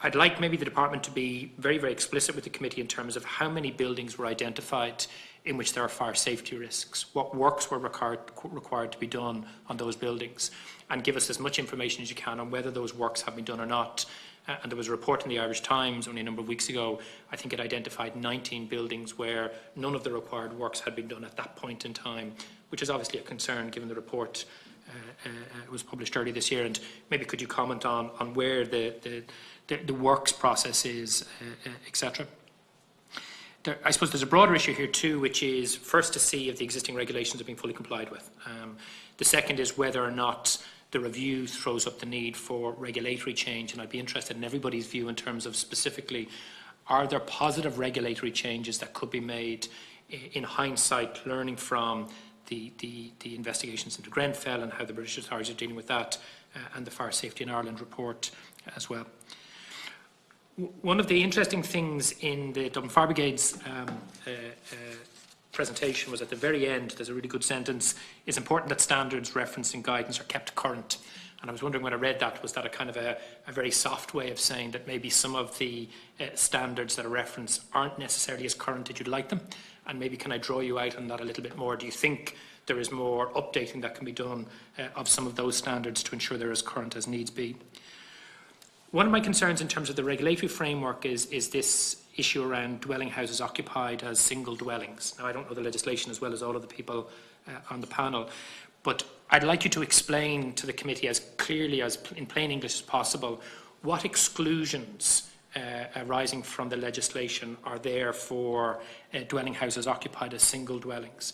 Speaker 7: I'd like maybe the Department to be very, very explicit with the committee in terms of how many buildings were identified in which there are fire safety risks, what works were required to be done on those buildings, and give us as much information as you can on whether those works have been done or not. And there was a report in the Irish Times only a number of weeks ago. I think it identified 19 buildings where none of the required works had been done at that point in time, which is obviously a concern given the report was published earlier this year. And maybe could you comment on where the works process is, etc. I suppose there's a broader issue here too, which is first to see if the existing regulations have been fully complied with. The second is whether or not the review throws up the need for regulatory change, and I'd be interested in everybody's view in terms of specifically, are there positive regulatory changes that could be made in hindsight, learning from the investigations into Grenfell and how the British authorities are dealing with that, and the Fire Safety in Ireland report as well. One of the interesting things in the Dublin Fire Brigade's presentation was at the very end, there's a really good sentence, it's important that standards, reference and guidance are kept current. And I was wondering when I read that, was that a kind of a very soft way of saying that maybe some of the standards that are referenced aren't necessarily as current as you'd like them? And maybe can I draw you out on that a little bit more? Do you think there is more updating that can be done of some of those standards to ensure they're as current as needs be? One of my concerns in terms of the regulatory framework is this issue around dwelling houses occupied as single dwellings. Now, I don't know the legislation as well as all of the people on the panel, but I'd like you to explain to the committee as clearly as in plain English as possible what exclusions arising from the legislation are there for dwelling houses occupied as single dwellings.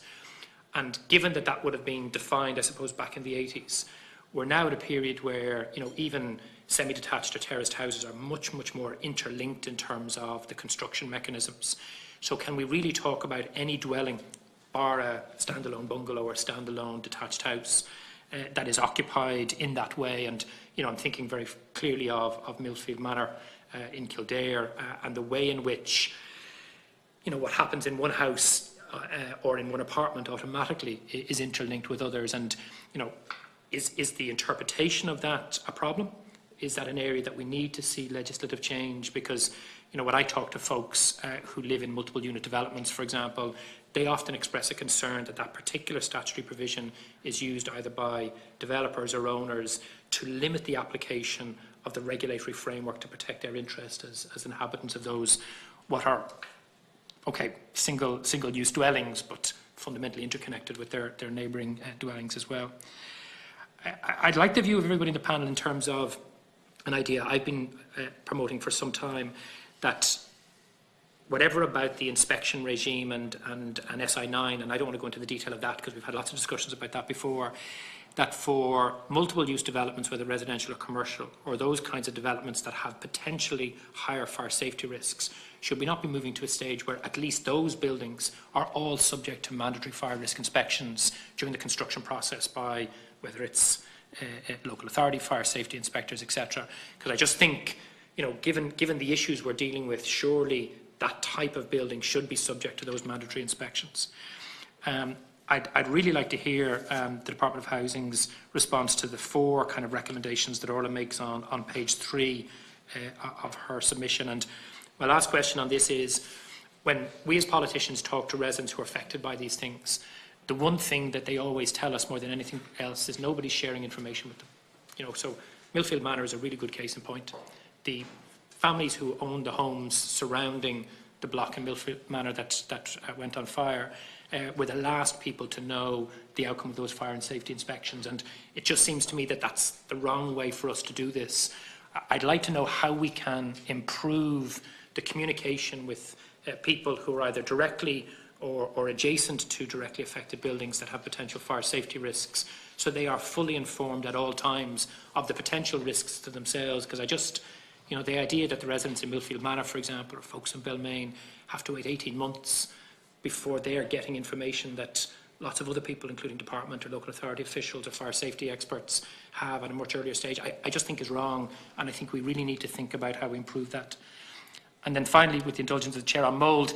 Speaker 7: And given that that would have been defined, I suppose, back in the 80s, we're now at a period where, you know, even semi-detached or terraced houses are much, much more interlinked in terms of the construction mechanisms. So can we really talk about any dwelling, bar a standalone bungalow or standalone detached house, that is occupied in that way? And, you know, I'm thinking very clearly of Millfield Manor in Kildare, and the way in which, you know, what happens in one house or in one apartment automatically is interlinked with others. And, you know, is the interpretation of that a problem? Is that an area that we need to see legislative change? Because, you know, when I talk to folks who live in multiple unit developments, for example, they often express a concern that that particular statutory provision is used either by developers or owners to limit the application of the regulatory framework to protect their interest as inhabitants of those what are, okay, single-use dwellings, but fundamentally interconnected with their neighbouring dwellings as well. I'd like the view of everybody in the panel in terms of an idea I've been promoting for some time, that whatever about the inspection regime and SI9, and I don't want to go into the detail of that because we've had lots of discussions about that before, that for multiple use developments, whether residential or commercial, or those kinds of developments that have potentially higher fire safety risks, should we not be moving to a stage where at least those buildings are all subject to mandatory fire risk inspections during the construction process by whether it's local authority, fire safety inspectors, etc. Because I just think, you know, given the issues we're dealing with, surely that type of building should be subject to those mandatory inspections. I'd really like to hear the Department of Housing's response to the 4 kind of recommendations that Orla makes on page 3 of her submission. And my last question on this is, when we as politicians talk to residents who are affected by these things, the one thing that they always tell us more than anything else is nobody's sharing information with them. You know, so Millfield Manor is a really good case in point. The families who own the homes surrounding the block in Millfield Manor that went on fire were the last people to know the outcome of those fire and safety inspections. And it just seems to me that that's the wrong way for us to do this. I'd like to know how we can improve the communication with people who are either directly or adjacent to directly affected buildings that have potential fire safety risks, so they are fully informed at all times of the potential risks to themselves. Because I just, you know, the idea that the residents in Millfield Manor, for example, or folks in Belmain, have to wait 18 months before they are getting information that lots of other people, including department or local authority officials or fire safety experts, have at a much earlier stage, I just think is wrong, and I think we really need to think about how we improve that. And then finally, with the indulgence of the Chair, on mould,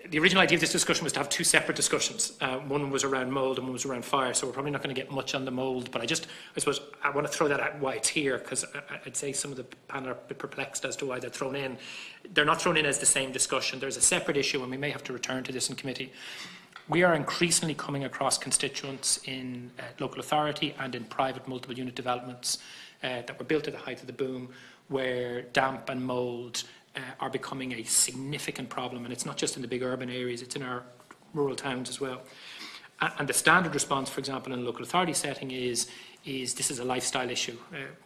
Speaker 7: the original idea of this discussion was to have 2 separate discussions. One was around mould and one was around fire, so we're probably not going to get much on the mould, but I suppose I want to throw that out why it's here, because I'd say some of the panel are a bit perplexed as to why they're thrown in. They're not thrown in as the same discussion. There's a separate issue, and we may have to return to this in committee. We are increasingly coming across constituents in local authority and in private multiple unit developments that were built at the height of the boom, where damp and mould are becoming a significant problem, and it's not just in the big urban areas, it's in our rural towns as well. And the standard response, for example, in a local authority setting is this is a lifestyle issue.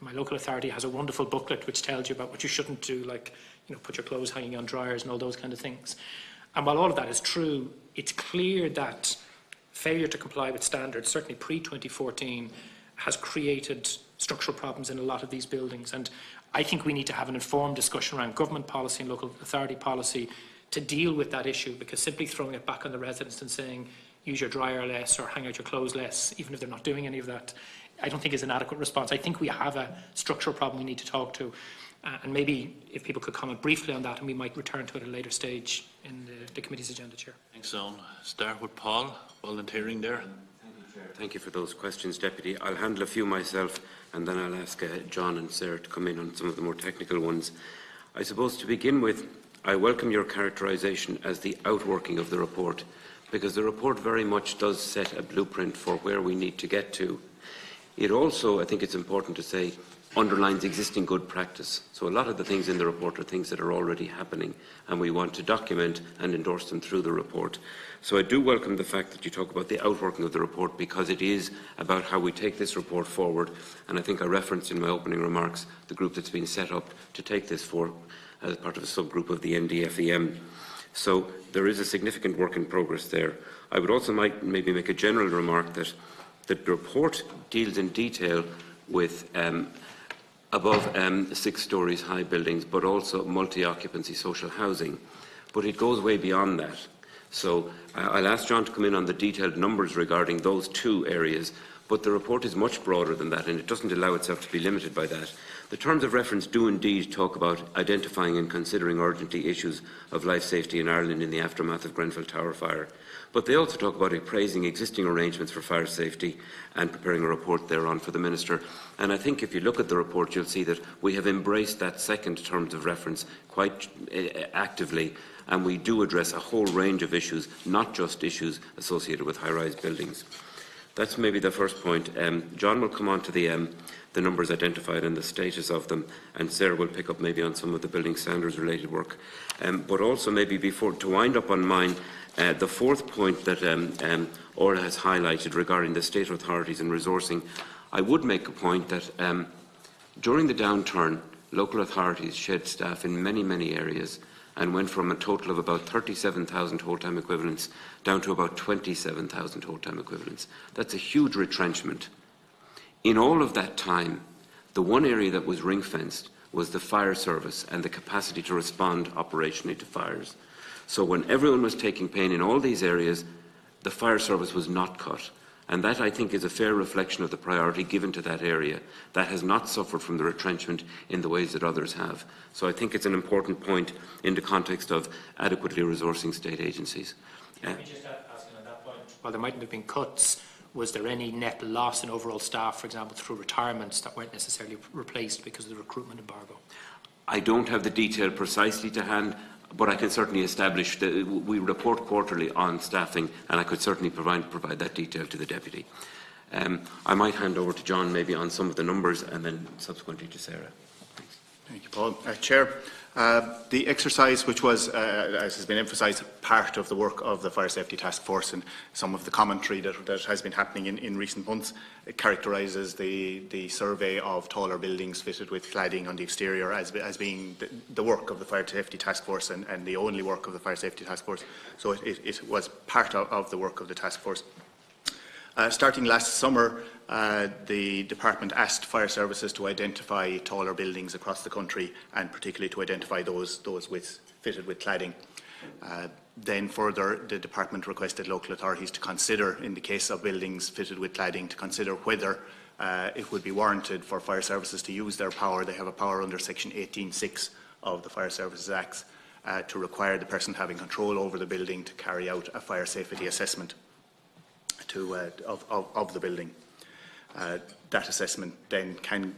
Speaker 7: My local authority has a wonderful booklet which tells you about what you shouldn't do, like, you know, put your clothes hanging on dryers and all those kind of things. And while all of that is true, it's clear that failure to comply with standards, certainly pre-2014, has created structural problems in a lot of these buildings. And I think we need to have an informed discussion around government policy and local authority policy to deal with that issue, because simply throwing it back on the residents and saying, use your dryer less or hang out your clothes less, even if they're not doing any of that, I don't think is an adequate response. I think we have a structural problem we need to talk to. And maybe if people could comment briefly on that, and we might return to it at a later stage in the committee's agenda, Chair.
Speaker 5: Thanks, Eoin. Start with Paul, volunteering there.
Speaker 2: Thank you for those questions, Deputy. I'll handle a few myself, and then I'll ask John and Sarah to come in on some of the more technical ones. I suppose to begin with, I welcome your characterisation as the outworking of the report, because the report very much does set a blueprint for where we need to get to. It also, I think it's important to say, underlines existing good practice. So a lot of the things in the report are things that are already happening, and we want to document and endorse them through the report. So I do welcome the fact that you talk about the outworking of the report, because it is about how we take this report forward. And I think I referenced in my opening remarks the group that's been set up to take this forward as part of a subgroup of the NDFEM. So there is a significant work in progress there. I would also maybe make a general remark that the report deals in detail with above 6 stories high buildings, but also multi-occupancy social housing. But it goes way beyond that. So I'll ask John to come in on the detailed numbers regarding those 2 areas, but the report is much broader than that, and it doesn't allow itself to be limited by that. The terms of reference do indeed talk about identifying and considering urgently issues of life safety in Ireland in the aftermath of Grenfell Tower fire. But they also talk about appraising existing arrangements for fire safety and preparing a report thereon for the Minister. And I think if you look at the report, you'll see that we have embraced that second terms of reference quite actively, and we do address a whole range of issues, not just issues associated with high-rise buildings. That's maybe the first point. John will come on to the numbers identified and the status of them, and Sarah will pick up maybe on some of the building standards related work. But also maybe before, to wind up on mine, the fourth point that Orla has highlighted regarding the state authorities and resourcing, I would make a point that during the downturn, local authorities shed staff in many, many areas and went from a total of about 37,000 whole-time equivalents down to about 27,000 whole-time equivalents. That's a huge retrenchment. In all of that time, the one area that was ring-fenced was the fire service and the capacity to respond operationally to fires. So when everyone was taking pain in all these areas, the fire service was not cut. And that, I think, is a fair reflection of the priority given to that area. That has not suffered from the retrenchment in the ways that others have. So I think it's an important point in the context of adequately resourcing state agencies.
Speaker 7: Let me just ask on that point. While there mightn't have been cuts, was there any net loss in overall staff, for example, through retirements that weren't necessarily replaced because of the recruitment embargo?
Speaker 2: I don't have the detail precisely to hand, but I can certainly establish that we report quarterly on staffing, and I could certainly provide that detail to the Deputy. I might hand over to John maybe on some of the numbers and then subsequently to Sarah. Thanks.
Speaker 8: Thank you, Paul. Chair, the exercise, which was, as has been emphasised, part of the work of the Fire Safety Task Force, and some of the commentary that has been happening in recent months, it characterises the survey of taller buildings fitted with cladding on the exterior as being the work of the Fire Safety Task Force and the only work of the Fire Safety Task Force. So it was part of the work of the Task Force. Starting last summer, the Department asked fire services to identify taller buildings across the country, and particularly to identify those fitted with cladding. Then further, the Department requested local authorities to consider, in the case of buildings fitted with cladding, to consider whether it would be warranted for fire services to use their power. They have a power under Section 18(6) of the Fire Services Act to require the person having control over the building to carry out a fire safety assessment of the building. That assessment then can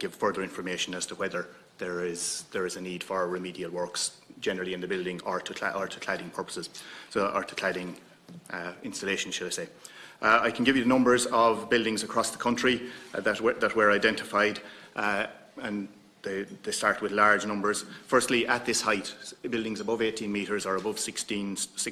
Speaker 8: give further information as to whether there is a need for remedial works generally in the building or to cladding purposes, or to cladding installation, should I say. I can give you the numbers of buildings across the country that were identified, and they start with large numbers. Firstly, at this height, buildings above 18 metres or above 6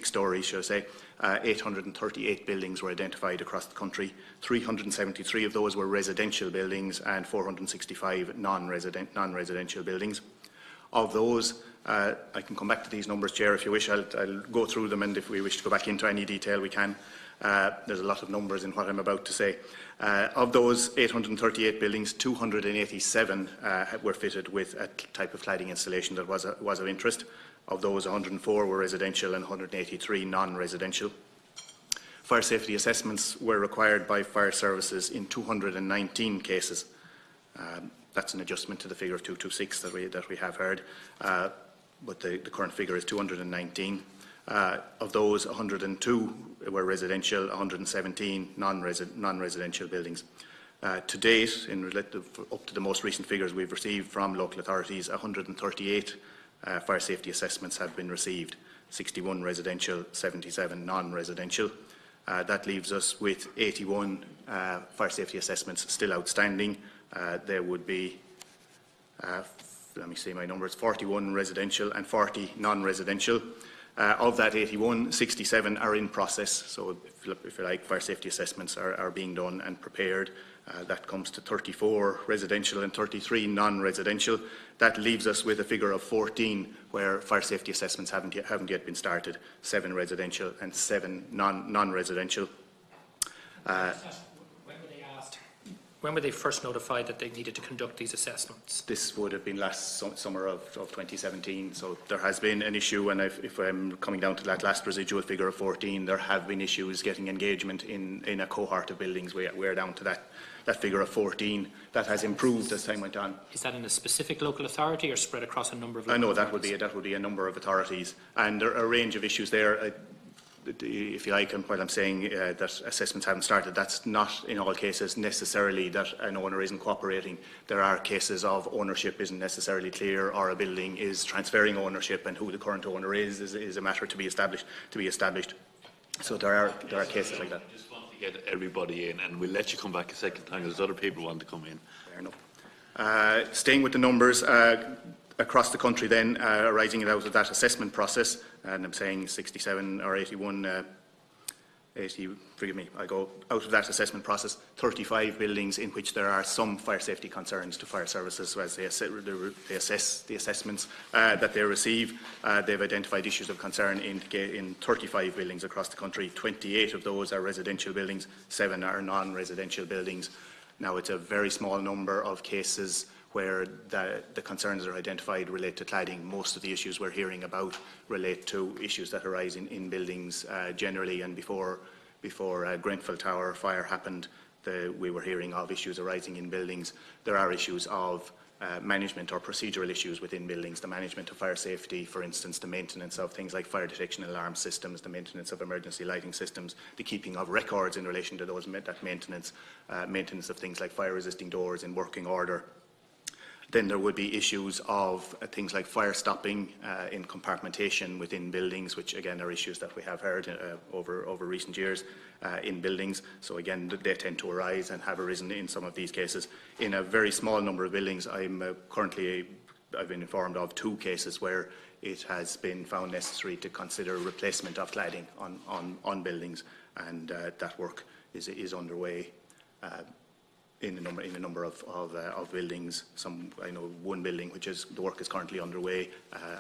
Speaker 8: stories, should I say, 838 buildings were identified across the country. 373 of those were residential buildings and 465 non-residential buildings. Of those, I can come back to these numbers, Chair, if you wish. I'll go through them, and if we wish to go back into any detail, we can. There's a lot of numbers in what I'm about to say. Of those 838 buildings, 287 were fitted with a type of cladding installation that was of interest. Of those, 104 were residential and 183 non-residential. Fire safety assessments were required by fire services in 219 cases. That's an adjustment to the figure of 226 that we have heard, but the current figure is 219. Of those, 102 were residential, 117 non-residential buildings. To date, up to the most recent figures we've received from local authorities, 138 fire safety assessments have been received, 61 residential, 77 non-residential. That leaves us with 81 fire safety assessments still outstanding. There would be, let me see my numbers, 41 residential and 40 non-residential. Of that 81, 67 are in process, so if you like, fire safety assessments are being done and prepared. That comes to 34 residential and 33 non-residential. That leaves us with a figure of 14 where fire safety assessments haven't yet been started, 7 residential and 7 non-residential.
Speaker 7: When were they asked? When were they first notified that they needed to conduct these assessments?
Speaker 8: This would have been last summer of 2017, so there has been an issue, and if I'm coming down to that last residual figure of 14, there have been issues getting engagement in a cohort of buildings. We're down to that figure of 14. That has improved as time went on.
Speaker 7: Is that in a specific local authority or spread across a number of local
Speaker 8: No,
Speaker 7: authorities?
Speaker 8: that would be a number of authorities, and there are a range of issues there. If you like, and while I'm saying that assessments haven't started, that's not in all cases necessarily that an owner isn't cooperating. There are cases of ownership isn't necessarily clear, or a building is transferring ownership, and who the current owner is a matter to be established. So there are cases like that.
Speaker 5: I just want to get everybody in, and we'll let you come back a second time because other people want to come in.
Speaker 8: Fair enough. Staying with the numbers, across the country then, arising out of that assessment process, and I'm saying 67 or 81, 80, forgive me, I go out of that assessment process, 35 buildings in which there are some fire safety concerns to fire services as they assess the assessments that they receive. They've identified issues of concern in 35 buildings across the country. 28 of those are residential buildings, 7 are non-residential buildings. Now, it's a very small number of cases where the concerns are identified relate to cladding. Most of the issues we're hearing about relate to issues that arise in buildings generally, and before Grenfell Tower fire happened, we were hearing of issues arising in buildings. There are issues of management or procedural issues within buildings, the management of fire safety, for instance, the maintenance of things like fire detection alarm systems, the maintenance of emergency lighting systems, the keeping of records in relation to that maintenance, maintenance of things like fire-resisting doors in working order. Then there would be issues of things like fire stopping in compartmentation within buildings, which again are issues that we have heard over recent years in buildings. So again, they tend to arise and have arisen in some of these cases. In a very small number of buildings, I've been informed of 2 cases where it has been found necessary to consider replacement of cladding on buildings, and that work is underway. In a number of buildings. I know one building which the work is currently underway,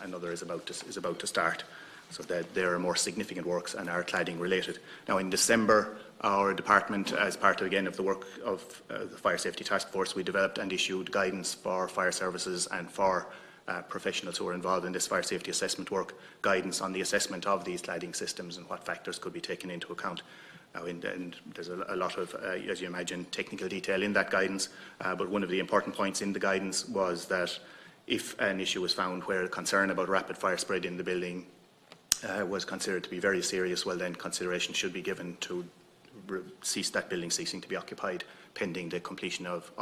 Speaker 8: another is about to start. So that there are more significant works and are cladding related. Now, in December, our department, as part of the work of the Fire Safety Task Force, we developed and issued guidance for fire services and for professionals who are involved in this fire safety assessment work, guidance on the assessment of these cladding systems and what factors could be taken into account. And there's a lot of, as you imagine, technical detail in that guidance, but one of the important points in the guidance was that if an issue was found where a concern about rapid fire spread in the building was considered to be very serious, well then consideration should be given to cease that building ceasing to be occupied pending the completion of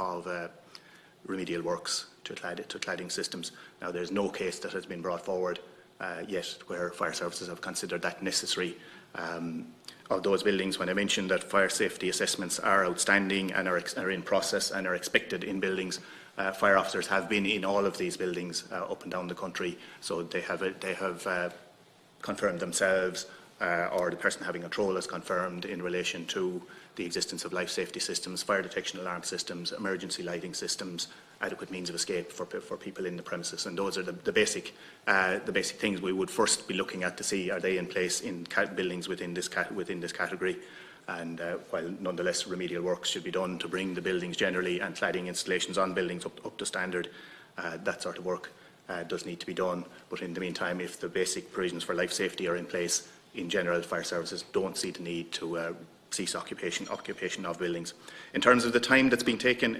Speaker 8: remedial works to cladding systems. Now, there's no case that has been brought forward yet where fire services have considered that necessary. Of those buildings, when I mentioned that fire safety assessments are outstanding and are in process and are expected in buildings, fire officers have been in all of these buildings up and down the country, so they have confirmed themselves, or the person having control has confirmed in relation to the existence of life safety systems, fire detection alarm systems, emergency lighting systems, adequate means of escape for people in the premises. And those are the basic things we would first be looking at to see, are they in place in buildings within this category. And while nonetheless remedial works should be done to bring the buildings generally and cladding installations on buildings up to standard, that sort of work does need to be done. But in the meantime, if the basic provisions for life safety are in place, in general, fire services don't see the need to cease occupation of buildings. In terms of the time that's been taken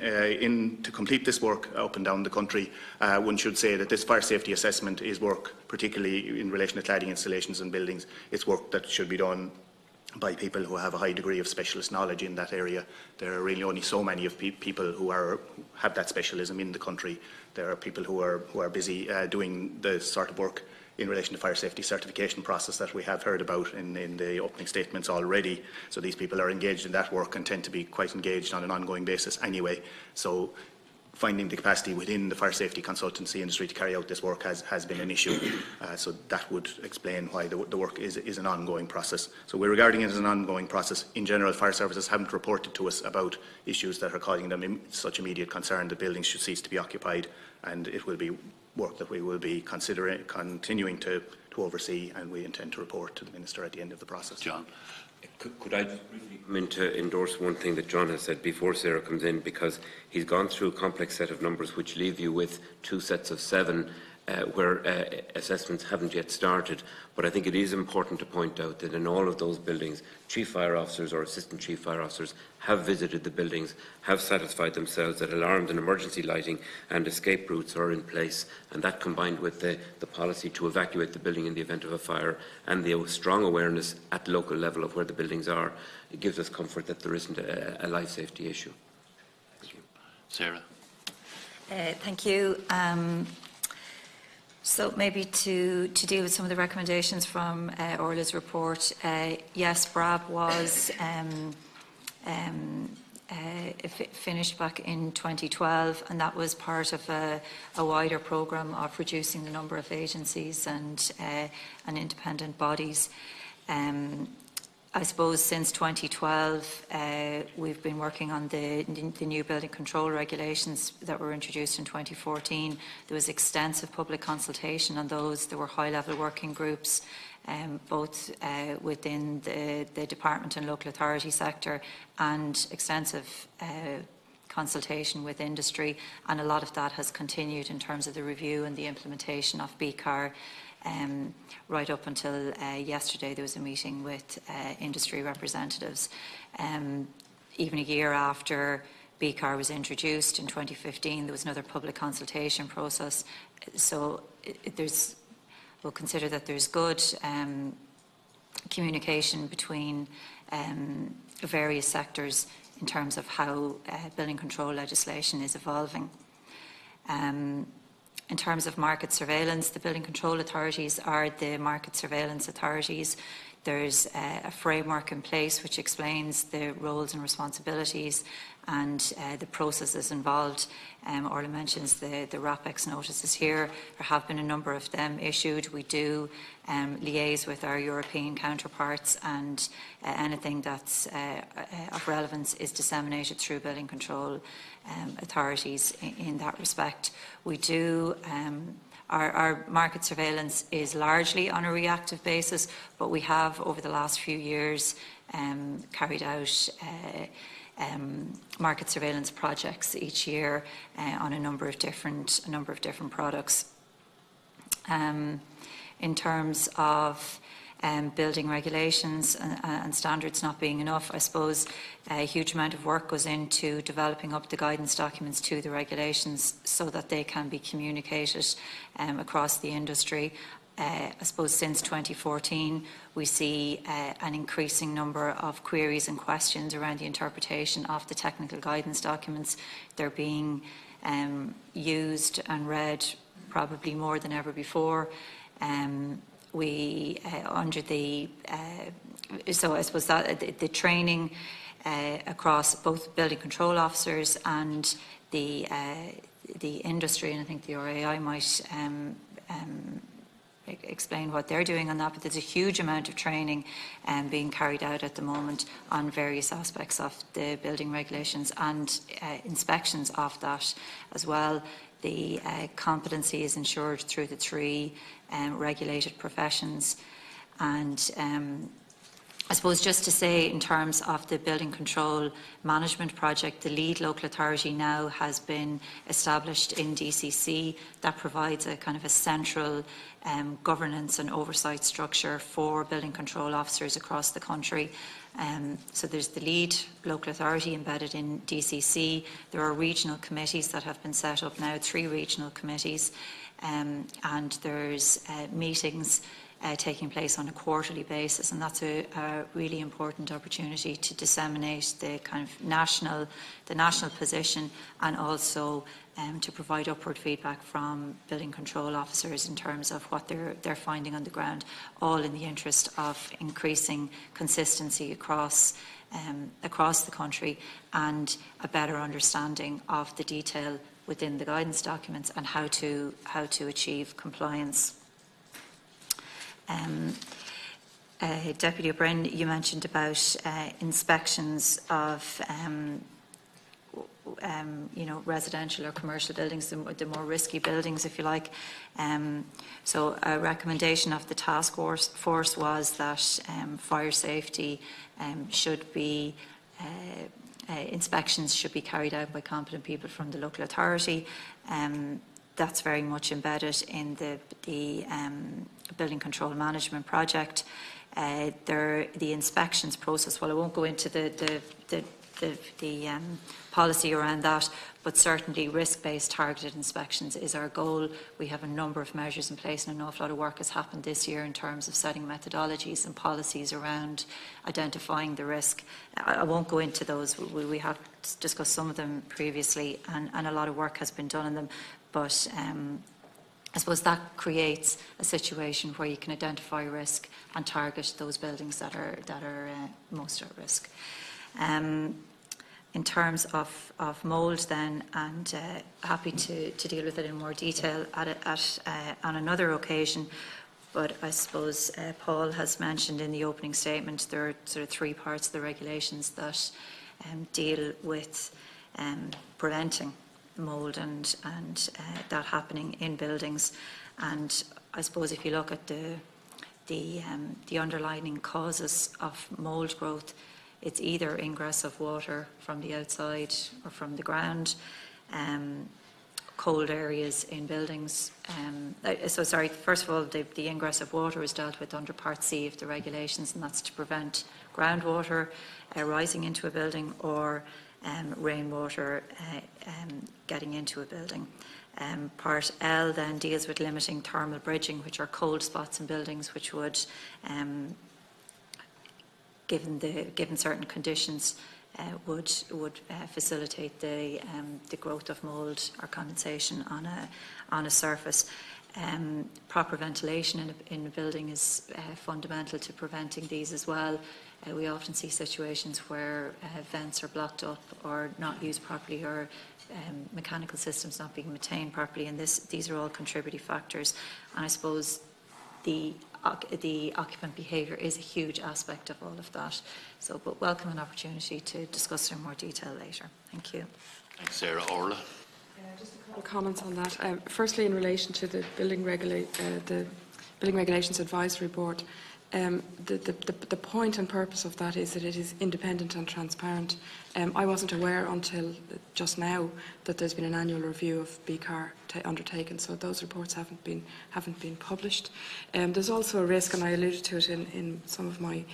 Speaker 8: to complete this work up and down the country, one should say that this fire safety assessment is work, particularly in relation to cladding installations and buildings, it's work that should be done by people who have a high degree of specialist knowledge in that area. There are really only so many of people who have that specialism in the country. There are people who are busy doing the sort of work in relation to fire safety certification process that we have heard about in the opening statements already. So these people are engaged in that work and tend to be quite engaged on an ongoing basis anyway. So finding the capacity within the fire safety consultancy industry to carry out this work has been an issue. So that would explain why the work is an ongoing process. So we're regarding it as an ongoing process. In general, fire services haven't reported to us about issues that are causing them such immediate concern that buildings should cease to be occupied, and it will be work that we will be continuing to oversee, and we intend to report to the Minister at the end of the process.
Speaker 5: John,
Speaker 2: Could I just briefly come in to endorse one thing that John has said before Sarah comes in, because he's gone through a complex set of numbers which leave you with 2 sets of 7 where assessments haven't yet started. But I think it is important to point out that in all of those buildings, Chief Fire Officers or Assistant Chief Fire Officers have visited the buildings, have satisfied themselves that alarmed and emergency lighting and escape routes are in place, and that combined with the policy to evacuate the building in the event of a fire and the strong awareness at local level of where the buildings are, it gives us comfort that there isn't a life safety issue. Thank you.
Speaker 5: Sarah.
Speaker 9: Thank you. So maybe to deal with some of the recommendations from Orla's report, yes, BRAB was finished back in 2012, and that was part of a wider programme of reducing the number of agencies and independent bodies. I suppose since 2012, we've been working on the new building control regulations that were introduced in 2014. There was extensive public consultation on those. There were high-level working groups, both within the department and local authority sector, and extensive consultation with industry. And a lot of that has continued in terms of the review and the implementation of BCAR. Right up until yesterday, there was a meeting with industry representatives. Even a year after BCAR was introduced in 2015, there was another public consultation process. So we'll consider that there's good communication between various sectors in terms of how building control legislation is evolving. In terms of market surveillance, the building control authorities are the market surveillance authorities. There's a framework in place which explains the roles and responsibilities and the processes involved. Orla mentions the RAPEX notices here. There have been a number of them issued. We do liaise with our European counterparts, and anything that's of relevance is disseminated through building control authorities in that respect. We do our market surveillance is largely on a reactive basis, but we have over the last few years carried out market surveillance projects each year on a number of different products. In terms of building regulations and standards not being enough, I suppose a huge amount of work goes into developing up the guidance documents to the regulations so that they can be communicated across the industry. I suppose since 2014 we see an increasing number of queries and questions around the interpretation of the technical guidance documents. They're being used and read probably more than ever before. So I suppose that the training across both building control officers and the industry, and I think the RAI might explain what they're doing on that, but there's a huge amount of training being carried out at the moment on various aspects of the building regulations and inspections of that as well. The competency is ensured through the 3 regulated professions. And I suppose just to say, in terms of the building control management project, the lead local authority now has been established in DCC. That provides a kind of a central governance and oversight structure for building control officers across the country. So there's the lead local authority embedded in DCC. There are regional committees that have been set up now, 3 regional committees, and there's meetings taking place on a quarterly basis, and that's a really important opportunity to disseminate the kind of national position, and also to provide upward feedback from building control officers in terms of what they're finding on the ground, all in the interest of increasing consistency across the country and a better understanding of the detail within the guidance documents and how to achieve compliance. Deputy O'Brien, you mentioned about inspections of residential or commercial buildings, the more risky buildings, if you like. So a recommendation of the task force was that fire safety should be, inspections should be carried out by competent people from the local authority. That's very much embedded in the building control management project. The inspections process, well, I won't go into the policy around that, but certainly risk-based targeted inspections is our goal. We have a number of measures in place, and an awful lot of work has happened this year in terms of setting methodologies and policies around identifying the risk. I won't go into those. We have discussed some of them previously, and a lot of work has been done on them, but I suppose that creates a situation where you can identify risk and target those buildings that are most at risk. In terms of mould then, and happy to deal with it in more detail on another occasion, but I suppose Paul has mentioned in the opening statement there are sort of three parts of the regulations that deal with preventing mould and that happening in buildings. And I suppose if you look at the underlying causes of mould growth, it's either ingress of water from the outside or from the ground, cold areas in buildings. First of all, the ingress of water is dealt with under Part C of the regulations, and that's to prevent groundwater rising into a building or rainwater getting into a building. Part L then deals with limiting thermal bridging, which are cold spots in buildings, which would, given certain conditions, would facilitate the growth of mould or condensation on a surface. Proper ventilation in a building is fundamental to preventing these as well. We often see situations where vents are blocked up or not used properly, or mechanical systems not being maintained properly, and these are all contributing factors. And I suppose the occupant behaviour is a huge aspect of all of that. So, but welcome an opportunity to discuss in more detail later. Thank you.
Speaker 5: Thanks, Sarah. Orla.
Speaker 3: Just a couple of comments on that. Firstly, in relation to the Building Regulations Advisory Board, the point and purpose of that is that it is independent and transparent. I wasn't aware until just now that there's been an annual review of BCAR undertaken, so those reports haven't been published. There's also a risk, and I alluded to it in some of my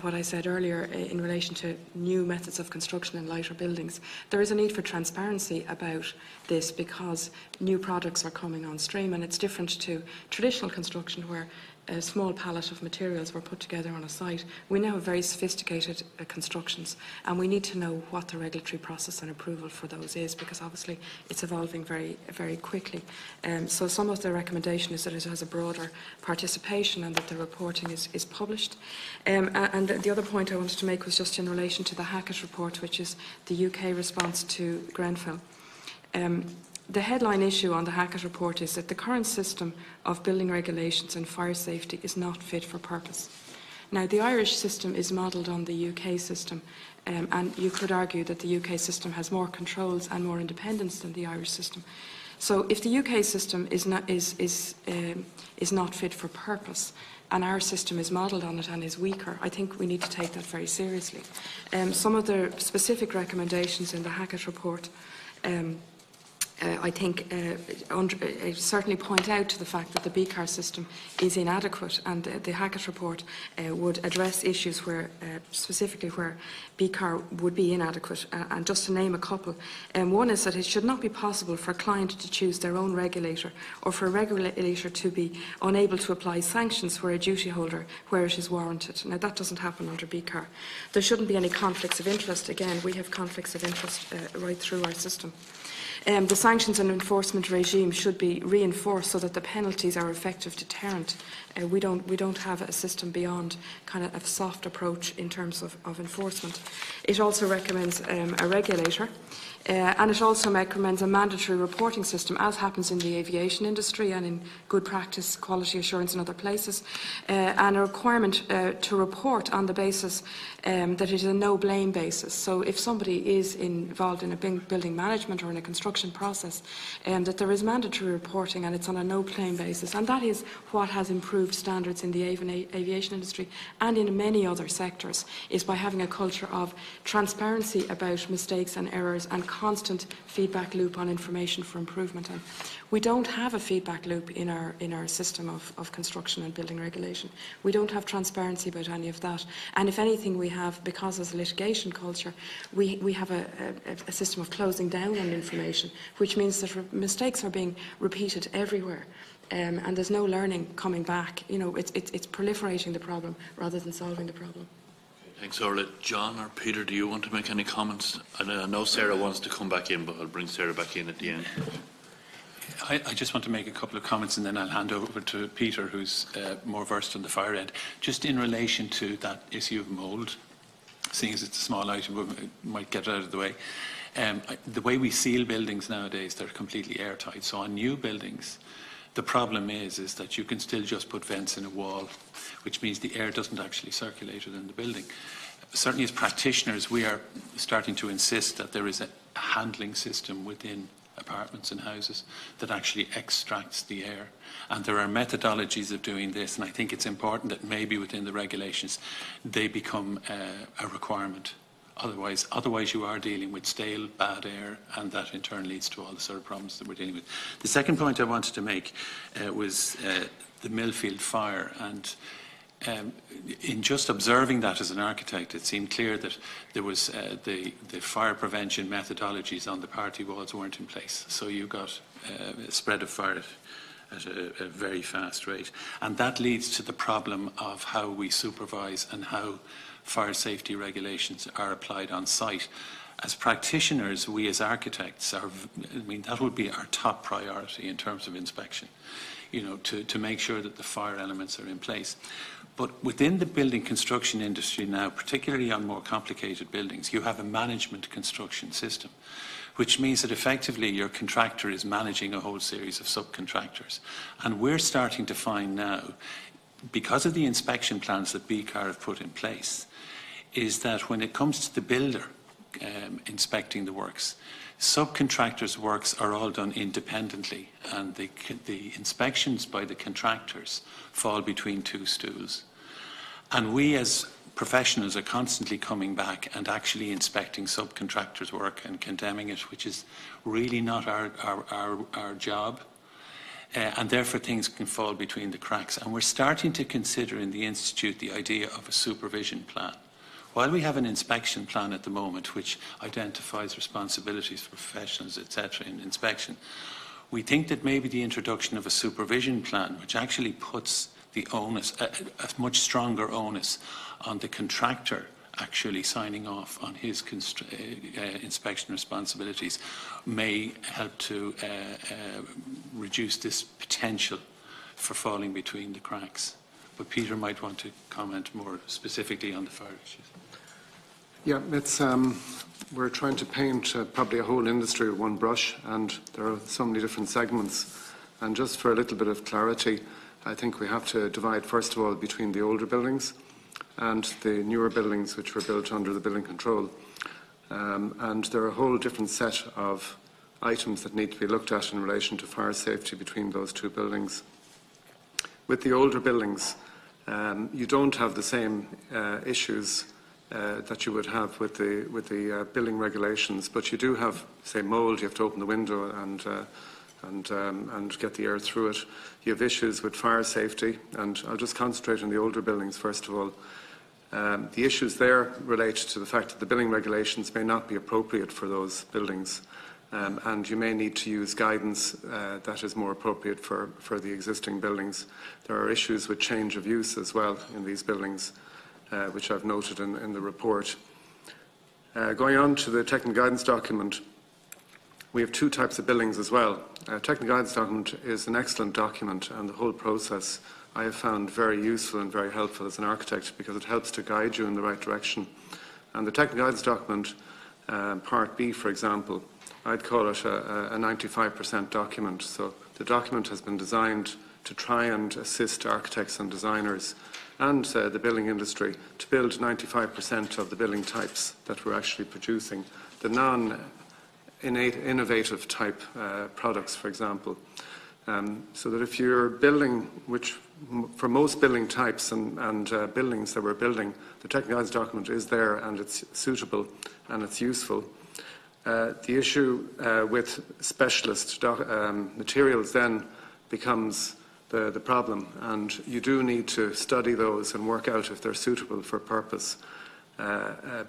Speaker 3: what I said earlier in relation to new methods of construction in lighter buildings. There is a need for transparency about this because new products are coming on stream, and it's different to traditional construction where a small pallet of materials were put together on a site. We now have very sophisticated constructions, and we need to know what the regulatory process and approval for those is, because obviously it's evolving very, very quickly. So some of the recommendation is that it has a broader participation and that the reporting is published. And the other point I wanted to make was just in relation to the Hackett report, which is the UK response to Grenfell. The headline issue on the Hackett report is that the current system of building regulations and fire safety is not fit for purpose. Now, the Irish system is modelled on the UK system, and you could argue that the UK system has more controls and more independence than the Irish system. So, if the UK system is not fit for purpose, and our system is modelled on it and is weaker, I think we need to take that very seriously. Some of the specific recommendations in the Hackett report I think certainly point out to the fact that the BCAR system is inadequate, and the Hackett report would address issues where, specifically where BCAR would be inadequate. And just to name a couple, one is that it should not be possible for a client to choose their own regulator, or for a regulator to be unable to apply sanctions where a duty holder where it is warranted. Now, that doesn't happen under BCAR. There shouldn't be any conflicts of interest. Again, we have conflicts of interest right through our system. The sanctions and enforcement regime should be reinforced so that the penalties are effective deterrent. We don't have a system beyond kind of a soft approach in terms of enforcement. It also recommends a regulator And it also recommends a mandatory reporting system, as happens in the aviation industry and in good practice quality assurance in other places, and a requirement to report on the basis that it is a no-blame basis. So if somebody is involved in a building management or in a construction process, that there is mandatory reporting and it's on a no-blame basis. And that is what has improved standards in the aviation industry and in many other sectors, is by having a culture of transparency about mistakes and errors and constant feedback loop on information for improvement. And we don't have a feedback loop in our system of construction and building regulation. We don't have transparency about any of that. And if anything, we have, because of the litigation culture, we have a system of closing down on information, which means that mistakes are being repeated everywhere. And there's no learning coming back. You know, it's proliferating the problem rather than solving the problem.
Speaker 5: Thanks, Orla. John or Peter, do you want to make any comments? I know Sarah wants to come back in, but I'll bring Sarah back in at the end.
Speaker 4: I just want to make a couple of comments and then I'll hand over to Peter, who's more versed on the fire end. Just in relation to that issue of mould, seeing as it's a small item, we might get it out of the way. The way we seal buildings nowadays, they're completely airtight. So on new buildings, the problem is that you can still just put vents in a wall, which means the air doesn't actually circulate within the building. Certainly as practitioners, we are starting to insist that there is a handling system within apartments and houses that actually extracts the air. And there are methodologies of doing this, and I think it's important that maybe within the regulations they become a requirement. Otherwise you are dealing with stale, bad air, and that in turn leads to all the sort of problems that we're dealing with. The second point I wanted to make was the Millfield fire, and in just observing that as an architect, it seemed clear that there was the fire prevention methodologies on the party walls weren't in place. So you got a spread of fire at a very fast rate. And that leads to the problem of how we supervise and how fire safety regulations are applied on site. As practitioners, we as architects, that would be our top priority in terms of inspection, you know, to make sure that the fire elements are in place. But within the building construction industry now, particularly on more complicated buildings, you have a management construction system, which means that effectively your contractor is managing a whole series of subcontractors. And we're starting to find now, because of the inspection plans that BCAR have put in place, is that when it comes to the builder inspecting the works, subcontractors' works are all done independently, and the inspections by the contractors fall between two stools. And we as professionals are constantly coming back and actually inspecting subcontractors' work and condemning it, which is really not our job. And therefore things can fall between the cracks. And we're starting to consider in the Institute the idea of a supervision plan. While we have an inspection plan at the moment which identifies responsibilities for professionals, etc. in inspection, we think that maybe the introduction of a supervision plan, which actually puts the onus, a much stronger onus on the contractor actually signing off on his inspection responsibilities, may help to reduce this potential for falling between the cracks. But Peter might want to comment more specifically on the fire issues.
Speaker 10: Yeah, it's, we're trying to paint probably a whole industry with one brush, and there are so many different segments. And just for a little bit of clarity, I think we have to divide, first of all, between the older buildings and the newer buildings which were built under the building control. And there are a whole different set of items that need to be looked at in relation to fire safety between those two buildings. With the older buildings, you don't have the same issues that you would have with the building regulations, but you do have, say, mould. You have to open the window and get the air through it. You have issues with fire safety, and I'll just concentrate on the older buildings first of all. The issues there relate to the fact that the building regulations may not be appropriate for those buildings, and you may need to use guidance that is more appropriate for the existing buildings. There are issues with change of use as well in these buildings, which I've noted in the report. Going on to the technical guidance document, we have two types of buildings as well. Technical guidance document is an excellent document, and the whole process I have found very useful and very helpful as an architect, because it helps to guide you in the right direction. And the technical guidance document Part B, for example, I'd call it a 95% document. So the document has been designed to try and assist architects and designers and the building industry to build 95% of the building types that we're actually producing. The non-innovative type products, for example. So that if you're building, which for most building types and buildings that we're building, the technical guidance document is there and it's suitable and it's useful. The issue with specialist materials then becomes the problem, and you do need to study those and work out if they're suitable for purpose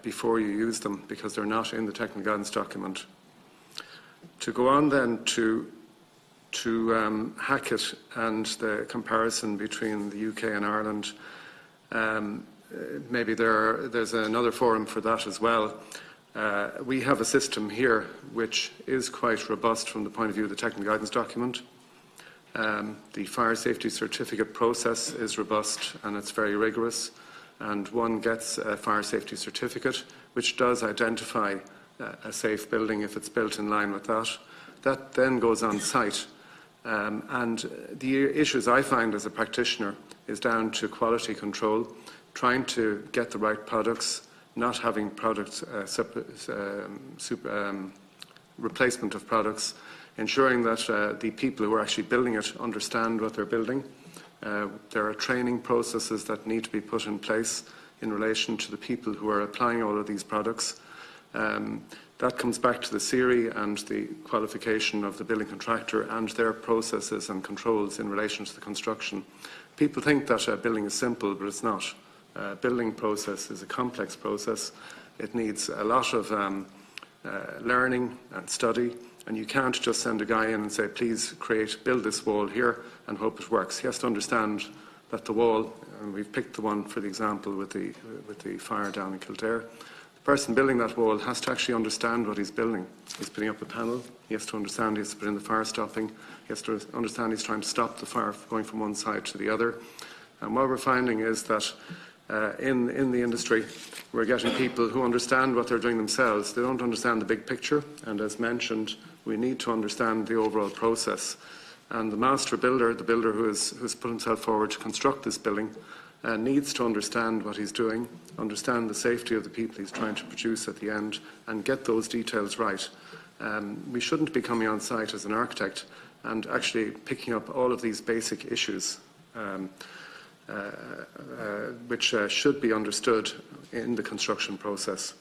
Speaker 10: before you use them, because they're not in the technical guidance document. To go on then to Hackett and the comparison between the UK and Ireland, maybe there's another forum for that as well. We have a system here which is quite robust from the point of view of the technical guidance document. The fire safety certificate process is robust and it's very rigorous, and one gets a fire safety certificate which does identify a safe building if it's built in line with that. That then goes on site. And the issues I find as a practitioner is down to quality control, trying to get the right products, not having products replacement of products, ensuring that the people who are actually building it understand what they're building. There are training processes that need to be put in place in relation to the people who are applying all of these products. That comes back to the CERI and the qualification of the building contractor and their processes and controls in relation to the construction. People think that building is simple, but it's not. Building process is a complex process. It needs a lot of learning and study, and you can't just send a guy in and say, please build this wall here and hope it works. He has to understand that the wall, and we've picked the one for the example with the fire down in Kildare, the person building that wall has to actually understand what he's building. He's putting up a panel, he has to understand he has to put in the fire stopping, he has to understand he's trying to stop the fire going from one side to the other. And what we're finding is that in the industry, we're getting people who understand what they're doing themselves. They don't understand the big picture, and as mentioned, we need to understand the overall process. And the master builder, the builder who's put himself forward to construct this building, needs to understand what he's doing, understand the safety of the people he's trying to produce at the end, and get those details right. We shouldn't be coming on site as an architect and actually picking up all of these basic issues which should be understood in the construction process.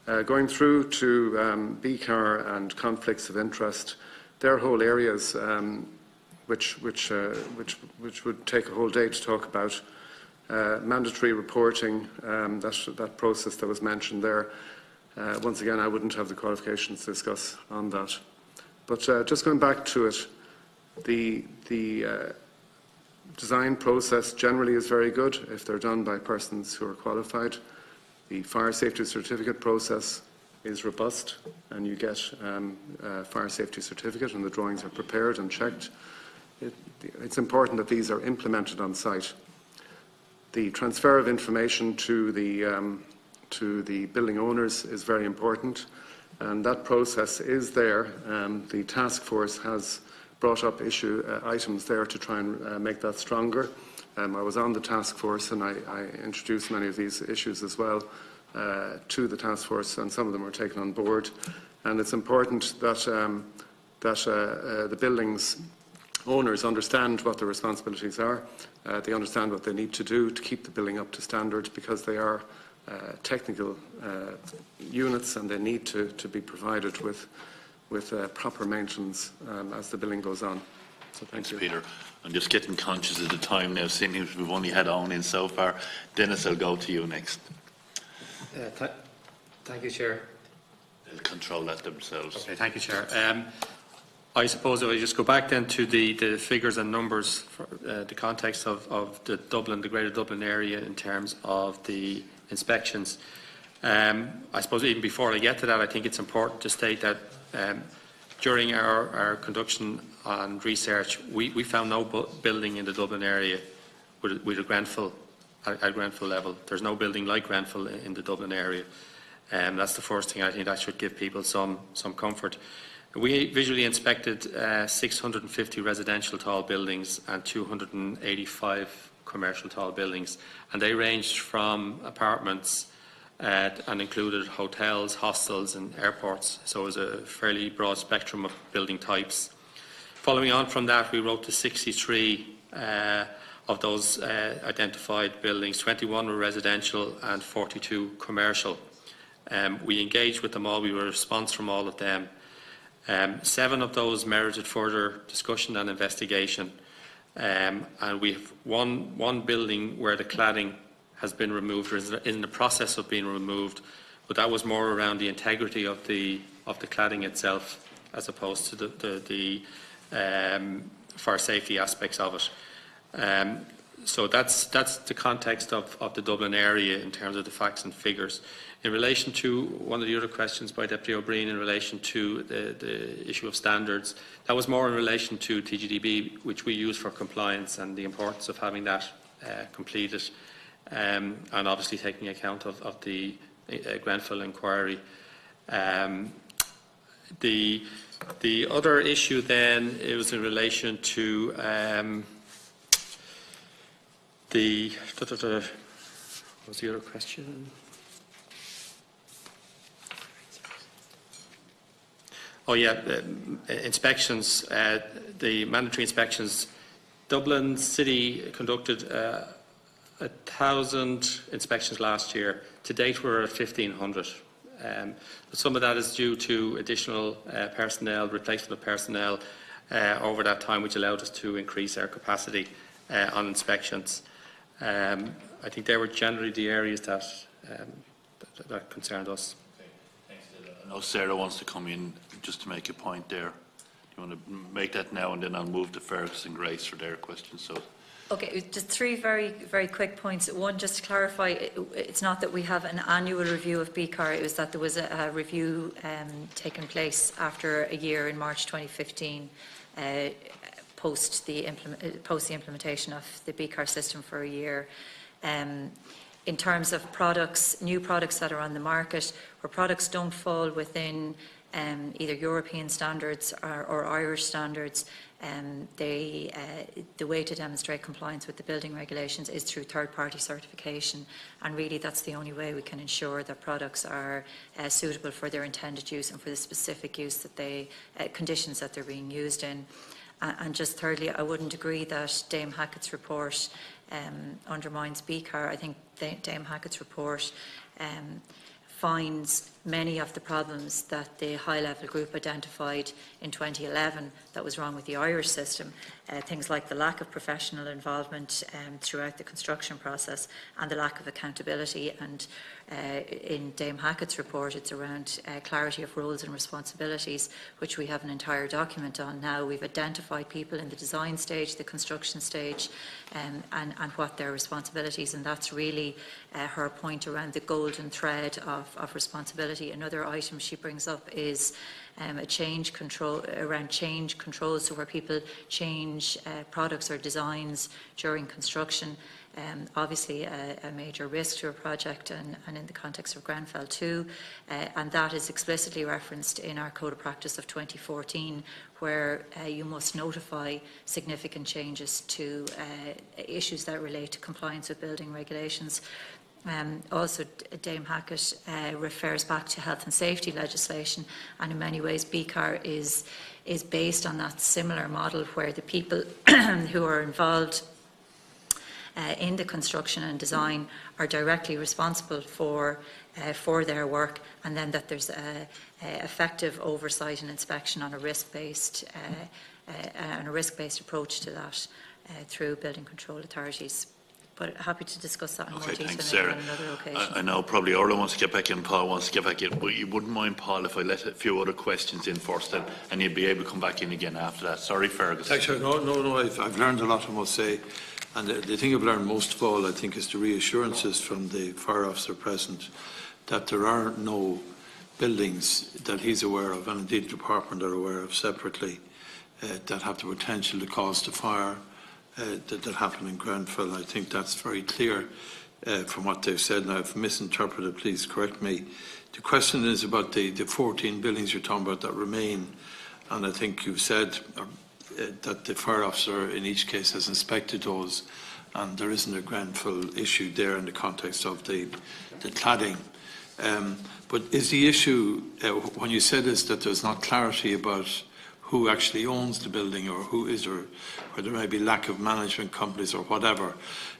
Speaker 10: Going through to BCAR and conflicts of interest, they're whole areas which would take a whole day to talk about. Mandatory reporting, that process that was mentioned there. Once again, I wouldn't have the qualifications to discuss on that. But just going back to it, the design process generally is very good if they're done by persons who are qualified. The fire safety certificate process is robust, and you get a fire safety certificate and the drawings are prepared and checked. It's important that these are implemented on site. The transfer of information to the building owners is very important, and that process is there. The task force has brought up items there to try and make that stronger. I was on the task force and I introduced many of these issues as well to the task force, and some of them were taken on board. And it's important that the buildings owners understand what their responsibilities are. They understand what they need to do to keep the building up to standard, because they are technical units and they need to be provided with proper maintenance as the building goes on. So thanks,
Speaker 5: Peter. I'm just getting conscious of the time now, seeing as we've only had on in so far. Dennis, I'll go to you next.
Speaker 6: Thank you, Chair.
Speaker 5: They'll control that themselves.
Speaker 6: Okay, thank you, Chair. I suppose if I just go back then to the figures and numbers for the context of the greater Dublin area in terms of the inspections. I suppose even before I get to that, I think it's important to state that during our conduction and research, we found no building in the Dublin area with a Grenfell at Grenfell level. There's no building like Grenfell in the Dublin area. That's the first thing. I think that should give people some comfort. We visually inspected 650 residential tall buildings and 285 commercial tall buildings, and they ranged from apartments and included hotels, hostels and airports, so it was a fairly broad spectrum of building types. Following on from that, we wrote to 63 of those identified buildings. 21 were residential and 42 commercial. We engaged with them all. We were a response from all of them. 7 of those merited further discussion and investigation. And we have one building where the cladding has been removed, or is in the process of being removed, but that was more around the integrity of the cladding itself, as opposed to the fire safety aspects of it. So that's the context of the Dublin area in terms of the facts and figures. In relation to one of the other questions by Deputy O'Brien in relation to the issue of standards, that was more in relation to TGDB, which we use for compliance, and the importance of having that completed, and obviously taking account of the Grenfell inquiry. The other issue then, it was in relation to what was the other question? Oh yeah, inspections, the mandatory inspections. Dublin City conducted 1,000 inspections last year. To date, we're at 1,500. Some of that is due to additional personnel, replacement of personnel over that time, which allowed us to increase our capacity on inspections. I think they were generally the areas that concerned us.
Speaker 5: I know Sarah wants to come in just to make a point there. Do you want to make that now, and then I'll move to Fergus and Grace for their questions. So.
Speaker 9: Okay, just 3 very, very quick points. One, just to clarify, it's not that we have an annual review of BCAR, it was that there was a review taking place after a year in March 2015, post the implementation of the BCAR system for a year. In terms of products, new products that are on the market, where products don't fall within either European standards or Irish standards, the way to demonstrate compliance with the building regulations is through third-party certification, and really that's the only way we can ensure that products are suitable for their intended use and for the specific use that conditions that they're being used in. And just thirdly, I wouldn't agree that Dame Hackett's report undermines BCAR. I think Dame Hackett's report finds many of the problems that the high-level group identified in 2011 that was wrong with the Irish system, things like the lack of professional involvement throughout the construction process and the lack of accountability. And in Dame Hackett's report, it's around clarity of roles and responsibilities, which we have an entire document on now. We've identified people in the design stage, the construction stage, and what their responsibilities, and that's really her point around the golden thread of responsibility. Another item she brings up is a change control around change controls, so where people change products or designs during construction. Obviously a major risk to a project, and in the context of Grenfell too, and that is explicitly referenced in our Code of Practice of 2014, where you must notify significant changes to issues that relate to compliance with building regulations. Also, Dame Hackett refers back to health and safety legislation, and in many ways BCAR is based on that similar model, where the people who are involved in the construction and design are directly responsible for their work, and then that there's effective oversight and inspection on a risk-based approach to that through building control authorities. But happy to discuss that in more detail on another occasion.
Speaker 5: I know probably Orla wants to get back in, Paul wants to get back in, but you wouldn't mind, Paul, if I let a few other questions in first, and you'd be able to come back in again after that. Sorry, Fergus.
Speaker 11: Thanks, no, I've learned a lot, I must say. And the thing I've learned most of all, I think, is the reassurances from the fire officer present that there are no buildings that he's aware of, and indeed the department are aware of separately, that have the potential to cause the fire that happened in Grenfell. I think that's very clear. from what they've said, and I've misinterpreted, please correct me. The question is about the 14 buildings you're talking about that remain, and I think you've said that the fire officer in each case has inspected those, and there isn't a Grenfell issue there in the context of the cladding. But is the issue, when you said this, that there's not clarity about who actually owns the building, or who is there, or there may be lack of management companies or whatever?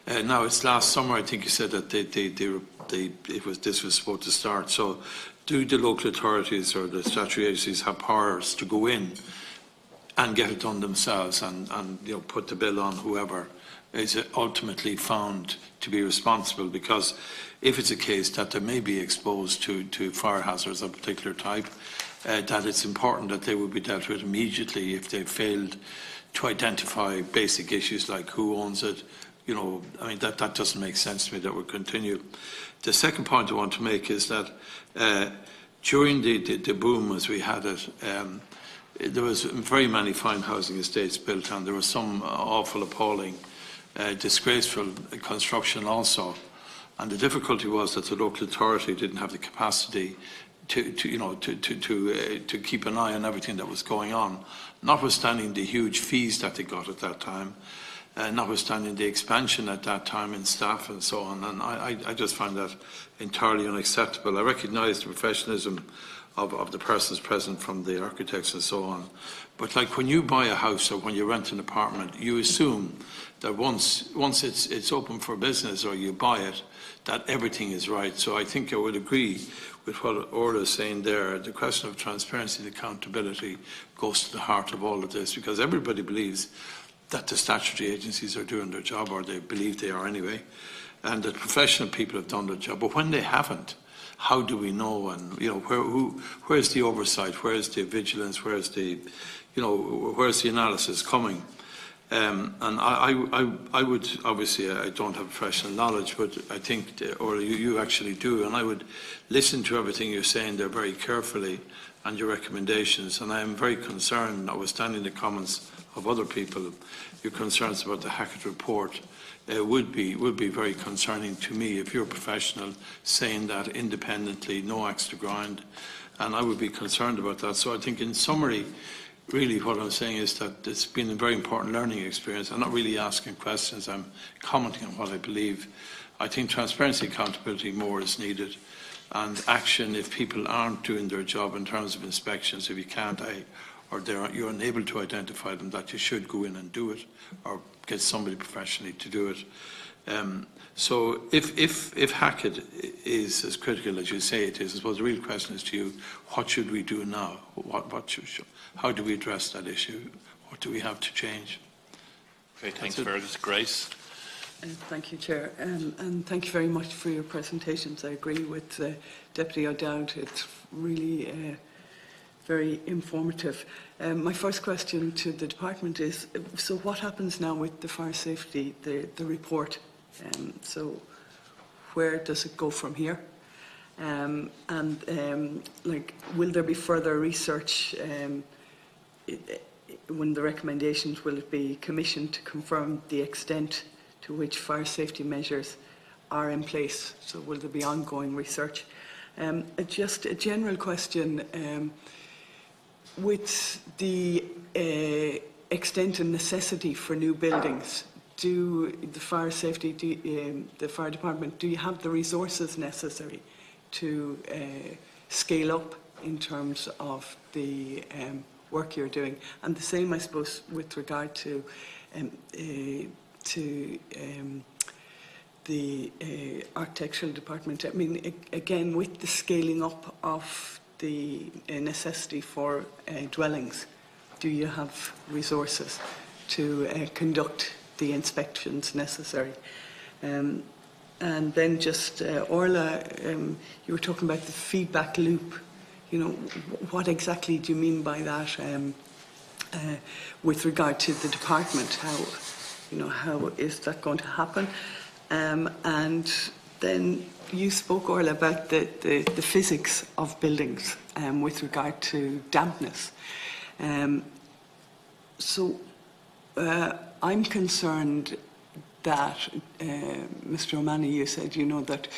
Speaker 11: Now, it's last summer, I think you said that this was supposed to start. So do the local authorities or the statutory agencies have powers to go in and get it done themselves and put the bill on whoever is ultimately found to be responsible? Because if it's a case that they may be exposed to fire hazards of a particular type, that it's important that they will be dealt with immediately if they failed to identify basic issues like who owns it. That doesn't make sense to me. That would continue. The second point I want to make is that during the boom as we had it, there was very many fine housing estates built, and there was some awful, appalling, disgraceful construction also. And the difficulty was that the local authority didn't have the capacity to keep an eye on everything that was going on, notwithstanding the huge fees that they got at that time, notwithstanding the expansion at that time in staff and so on. And I just find that entirely unacceptable. I recognise the professionalism of the persons present, from the architects and so on. But like when you buy a house or when you rent an apartment, you assume that once it's open for business or you buy it, that everything is right. So I think I would agree with what Orla is saying there. The question of transparency and accountability goes to the heart of all of this, because everybody believes that the statutory agencies are doing their job, or they believe they are anyway, and that professional people have done their job. But when they haven't, how do we know? And where's the oversight? Where's the vigilance? Where's the analysis coming? And I would, obviously, I don't have professional knowledge, but I think, or you actually do, and I would listen to everything you're saying there very carefully and your recommendations. And I am very concerned, notwithstanding the comments of other people, your concerns about the Hackett report would be very concerning to me if you're a professional saying that independently, no axe to grind, and I would be concerned about that. So I think, in summary, really what I'm saying is that it's been a very important learning experience. I'm not really asking questions, I'm commenting on what I believe. I think transparency, accountability more is needed, and action if people aren't doing their job in terms of inspections. If you can't, or you're unable to identify them, that you should go in and do it, or get somebody professionally to do it. So if Hackett is as critical as you say it is, I suppose the real question is to you, what should we do now? How do we address that issue? What do we have to change?
Speaker 5: Okay, thanks, Fergus. Grace?
Speaker 12: Thank you, Chair. And thank you very much for your presentations. I agree with Deputy O'Dowd. It's really very informative. My first question to the department is, so what happens now with the fire safety, the report? So where does it go from here? Will there be further research when the recommendations, will it be commissioned to confirm the extent to which fire safety measures are in place? So will there be ongoing research? Just a general question, with the extent and necessity for new buildings, do the fire safety, the fire department, do you have the resources necessary to scale up in terms of the work you're doing? And the same, I suppose, with regard to the architectural department. I mean, again, with the scaling up of the necessity for dwellings, do you have resources to conduct the inspections necessary? And then just, Orla, you were talking about the feedback loop. What exactly do you mean by that with regard to the department? How is that going to happen? And then you spoke, Orla, about the physics of buildings with regard to dampness. So I'm concerned that, Mr. O'Mahony, you said, that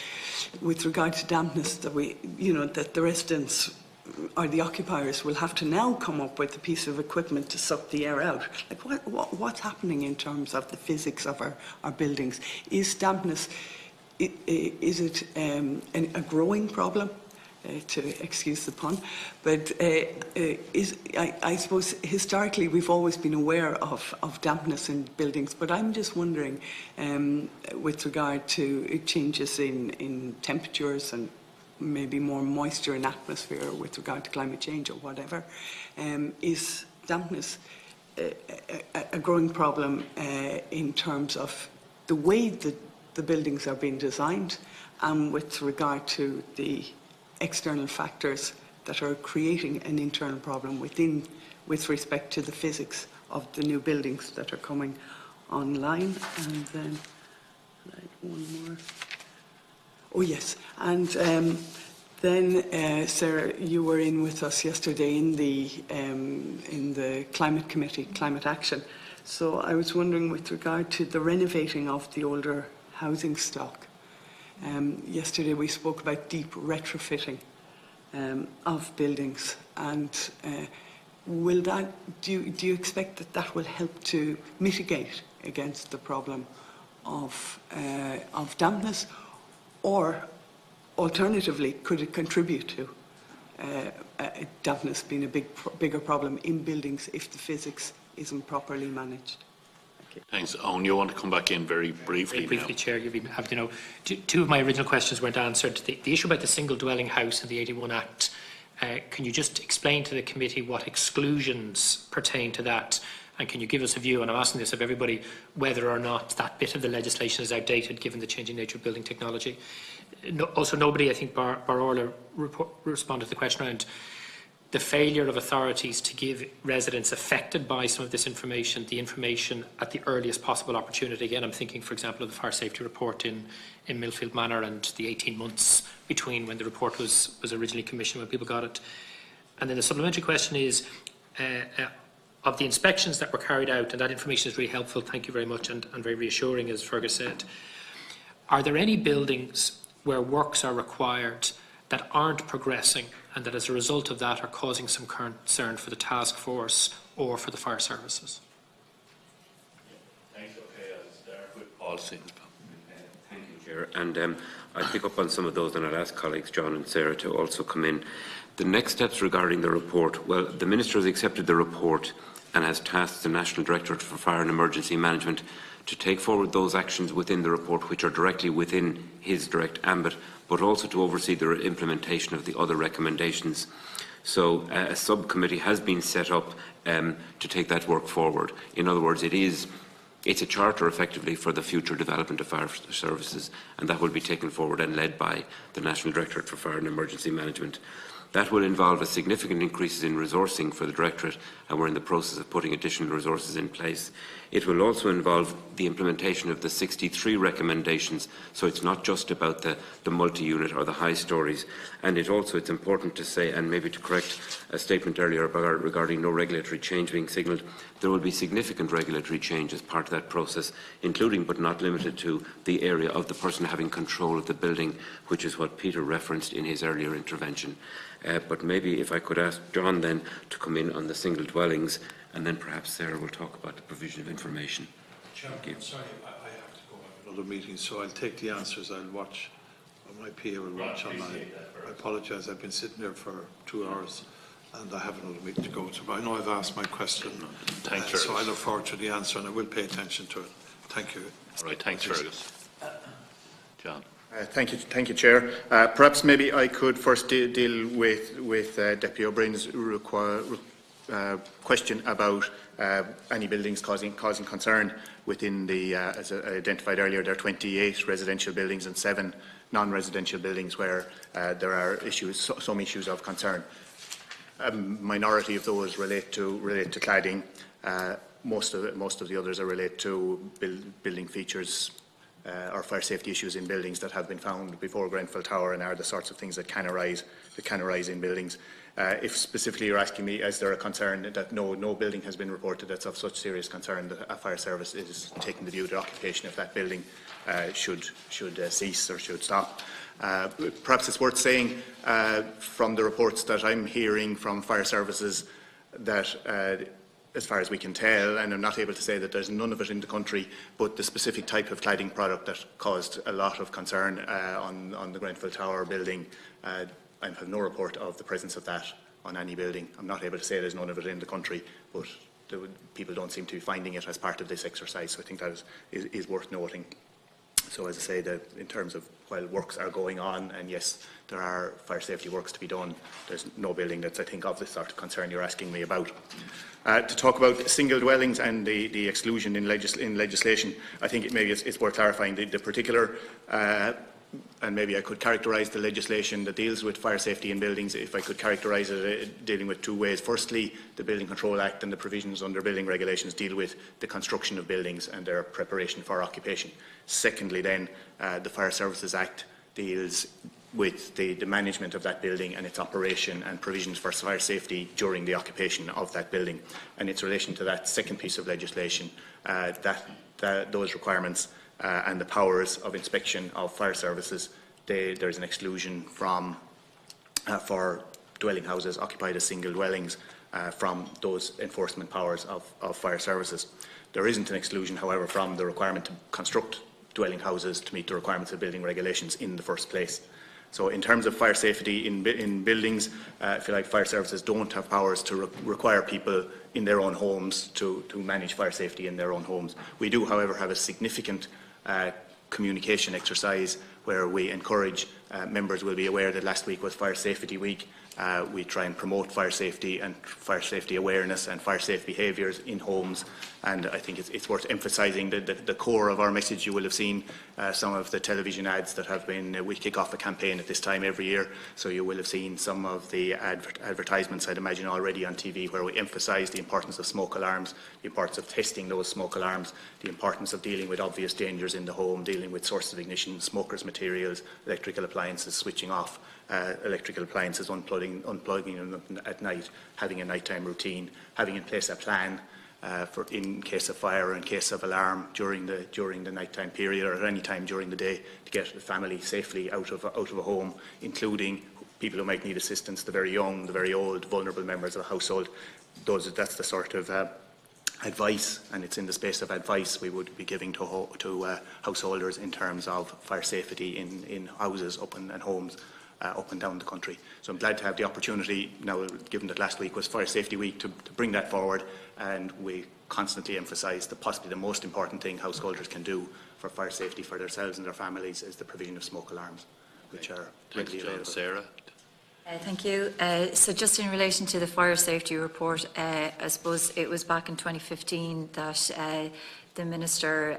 Speaker 12: with regard to dampness, that that the residents or the occupiers will have to now come up with a piece of equipment to suck the air out. Like, what's happening in terms of the physics of our buildings? Is dampness, is it a growing problem? To excuse the pun, but I suppose historically we've always been aware of dampness in buildings, but I'm just wondering with regard to changes in temperatures and maybe more moisture in atmosphere with regard to climate change or whatever, is dampness a growing problem in terms of the way that the buildings are being designed and with regard to the external factors that are creating an internal problem with respect to the physics of the new buildings that are coming online. And then one more. Oh yes, and then Sarah, you were in with us yesterday in the Climate Committee, Climate Action. So I was wondering with regard to the renovating of the older housing stock. Yesterday we spoke about deep retrofitting of buildings, and do you expect that will help to mitigate against the problem of dampness, or alternatively could it contribute to dampness being a bigger problem in buildings if the physics isn't properly managed?
Speaker 5: Thanks. Owen, you want to come back in very briefly
Speaker 7: Very briefly,
Speaker 5: now?
Speaker 7: Chair. Two of my original questions weren't answered. The issue about the single dwelling house and the 81 Act, can you just explain to the committee what exclusions pertain to that? And can you give us a view, and I'm asking this of everybody, whether or not that bit of the legislation is outdated given the changing nature of building technology? Also, nobody, I think, bar Orla, responded to the question around the failure of authorities to give residents affected by some of this information the information at the earliest possible opportunity. Again, I'm thinking, for example, of the fire safety report in Millfield Manor and the 18 months between when the report was originally commissioned, when people got it. And then the supplementary question is, of the inspections that were carried out, and that information is really helpful, thank you very much, and very reassuring, as Fergus said, are there any buildings where works are required that aren't progressing and that as a result of that are causing some concern for the task force or for the fire services?
Speaker 5: Thanks. Okay, I'll start with policy.
Speaker 2: Thank you, Chair. And I'll pick up on some of those, and I'll ask colleagues John and Sarah to also come in. The next steps regarding the report, well, the Minister has accepted the report and has tasked the National Directorate for Fire and Emergency Management to take forward those actions within the report which are directly within his direct ambit, but also to oversee the implementation of the other recommendations. So a subcommittee has been set up to take that work forward. In other words, it's a charter effectively for the future development of fire services, and that will be taken forward and led by the National Directorate for Fire and Emergency Management. That will involve a significant increase in resourcing for the Directorate, and we're in the process of putting additional resources in place. It will also involve the implementation of the 63 recommendations, so it's not just about the multi-unit or the high stories. And it's important to say, and maybe to correct a statement earlier regarding no regulatory change being signalled, there will be significant regulatory change as part of that process, including but not limited to the area of the person having control of the building, which is what Peter referenced in his earlier intervention. But maybe if I could ask John then to come in on the single dwellings, and then perhaps Sarah will talk about the provision of information.
Speaker 11: Chairman, I'm sorry, I have to go to another meeting, so I'll take the answers. I'll watch, my PA will watch online. I apologise, I've been sitting there for 2 hours and I have another meeting to go to, but I know I've asked my question.
Speaker 5: Thanks,
Speaker 11: so I look forward to the answer and I will pay attention to it. Thank you.
Speaker 5: All right, thanks, Fergus. John.
Speaker 8: Thank you, Chair. Perhaps maybe I could first deal with Deputy O'Brien's question about any buildings causing concern within the, as I identified earlier, there are 28 residential buildings and 7 non-residential buildings where there are some issues of concern. A minority of those relate to cladding. Most of the others are related to building features, or fire safety issues in buildings that have been found before Grenfell Tower and are the sorts of things that can arise in buildings. If specifically you're asking me, is there a concern that no building has been reported that's of such serious concern that a fire service is taking the view that occupation of that building should cease or should stop. Perhaps it's worth saying from the reports that I'm hearing from fire services that as far as we can tell, and I'm not able to say that there's none of it in the country, but the specific type of cladding product that caused a lot of concern on the Grenfell Tower building, I have no report of the presence of that on any building. I'm not able to say there's none of it in the country, but people don't seem to be finding it as part of this exercise, so I think that is worth noting. So as I say, that in terms of while works are going on, and yes, there are fire safety works to be done, there's no building that's, I think, of the sort of concern you're asking me about. To talk about single dwellings and the exclusion in legislation, I think maybe it's worth clarifying the particular, and maybe I could characterise the legislation that deals with fire safety in buildings, if I could characterise it dealing with two ways. Firstly, the Building Control Act and the provisions under building regulations deal with the construction of buildings and their preparation for occupation. Secondly then, the Fire Services Act deals with the management of that building and its operation and provisions for fire safety during the occupation of that building. And it's in relation to that second piece of legislation those requirements and the powers of inspection of fire services, there's an exclusion from for dwelling houses occupied as single dwellings from those enforcement powers of fire services. There isn't an exclusion, however, from the requirement to construct dwelling houses to meet the requirements of building regulations in the first place. So in terms of fire safety in buildings, I feel like fire services don't have powers to require people in their own homes to manage fire safety in their own homes. We do, however, have a significant communication exercise where we encourage members will be aware that last week was Fire Safety Week. We try and promote fire safety and fire safety awareness and fire safe behaviours in homes, and I think it's worth emphasising the core of our message. You will have seen some of the television ads that have been, we kick off a campaign at this time every year, so you will have seen some of the advertisements, I'd imagine, already on TV, where we emphasise the importance of smoke alarms, the importance of testing those smoke alarms, the importance of dealing with obvious dangers in the home, dealing with sources of ignition, smokers' materials, electrical appliances, switching off electrical appliances, unplugging them at night, having a nighttime routine, having in place a plan for in case of fire or in case of alarm during the nighttime period or at any time during the day to get the family safely out of a home, including people who might need assistance, the very young, the very old, vulnerable members of a household. That's the sort of advice, and it's in the space of advice we would be giving to householders in terms of fire safety in houses and homes up and down the country. So I'm glad to have the opportunity now, given that last week was Fire Safety Week, to bring that forward, and we constantly emphasise that possibly the most important thing householders can do for fire safety for themselves and their families is the provision of smoke alarms, which are readily available.
Speaker 5: Sarah.
Speaker 9: Thank you. So just in relation to the fire safety report, I suppose it was back in 2015 that the Minister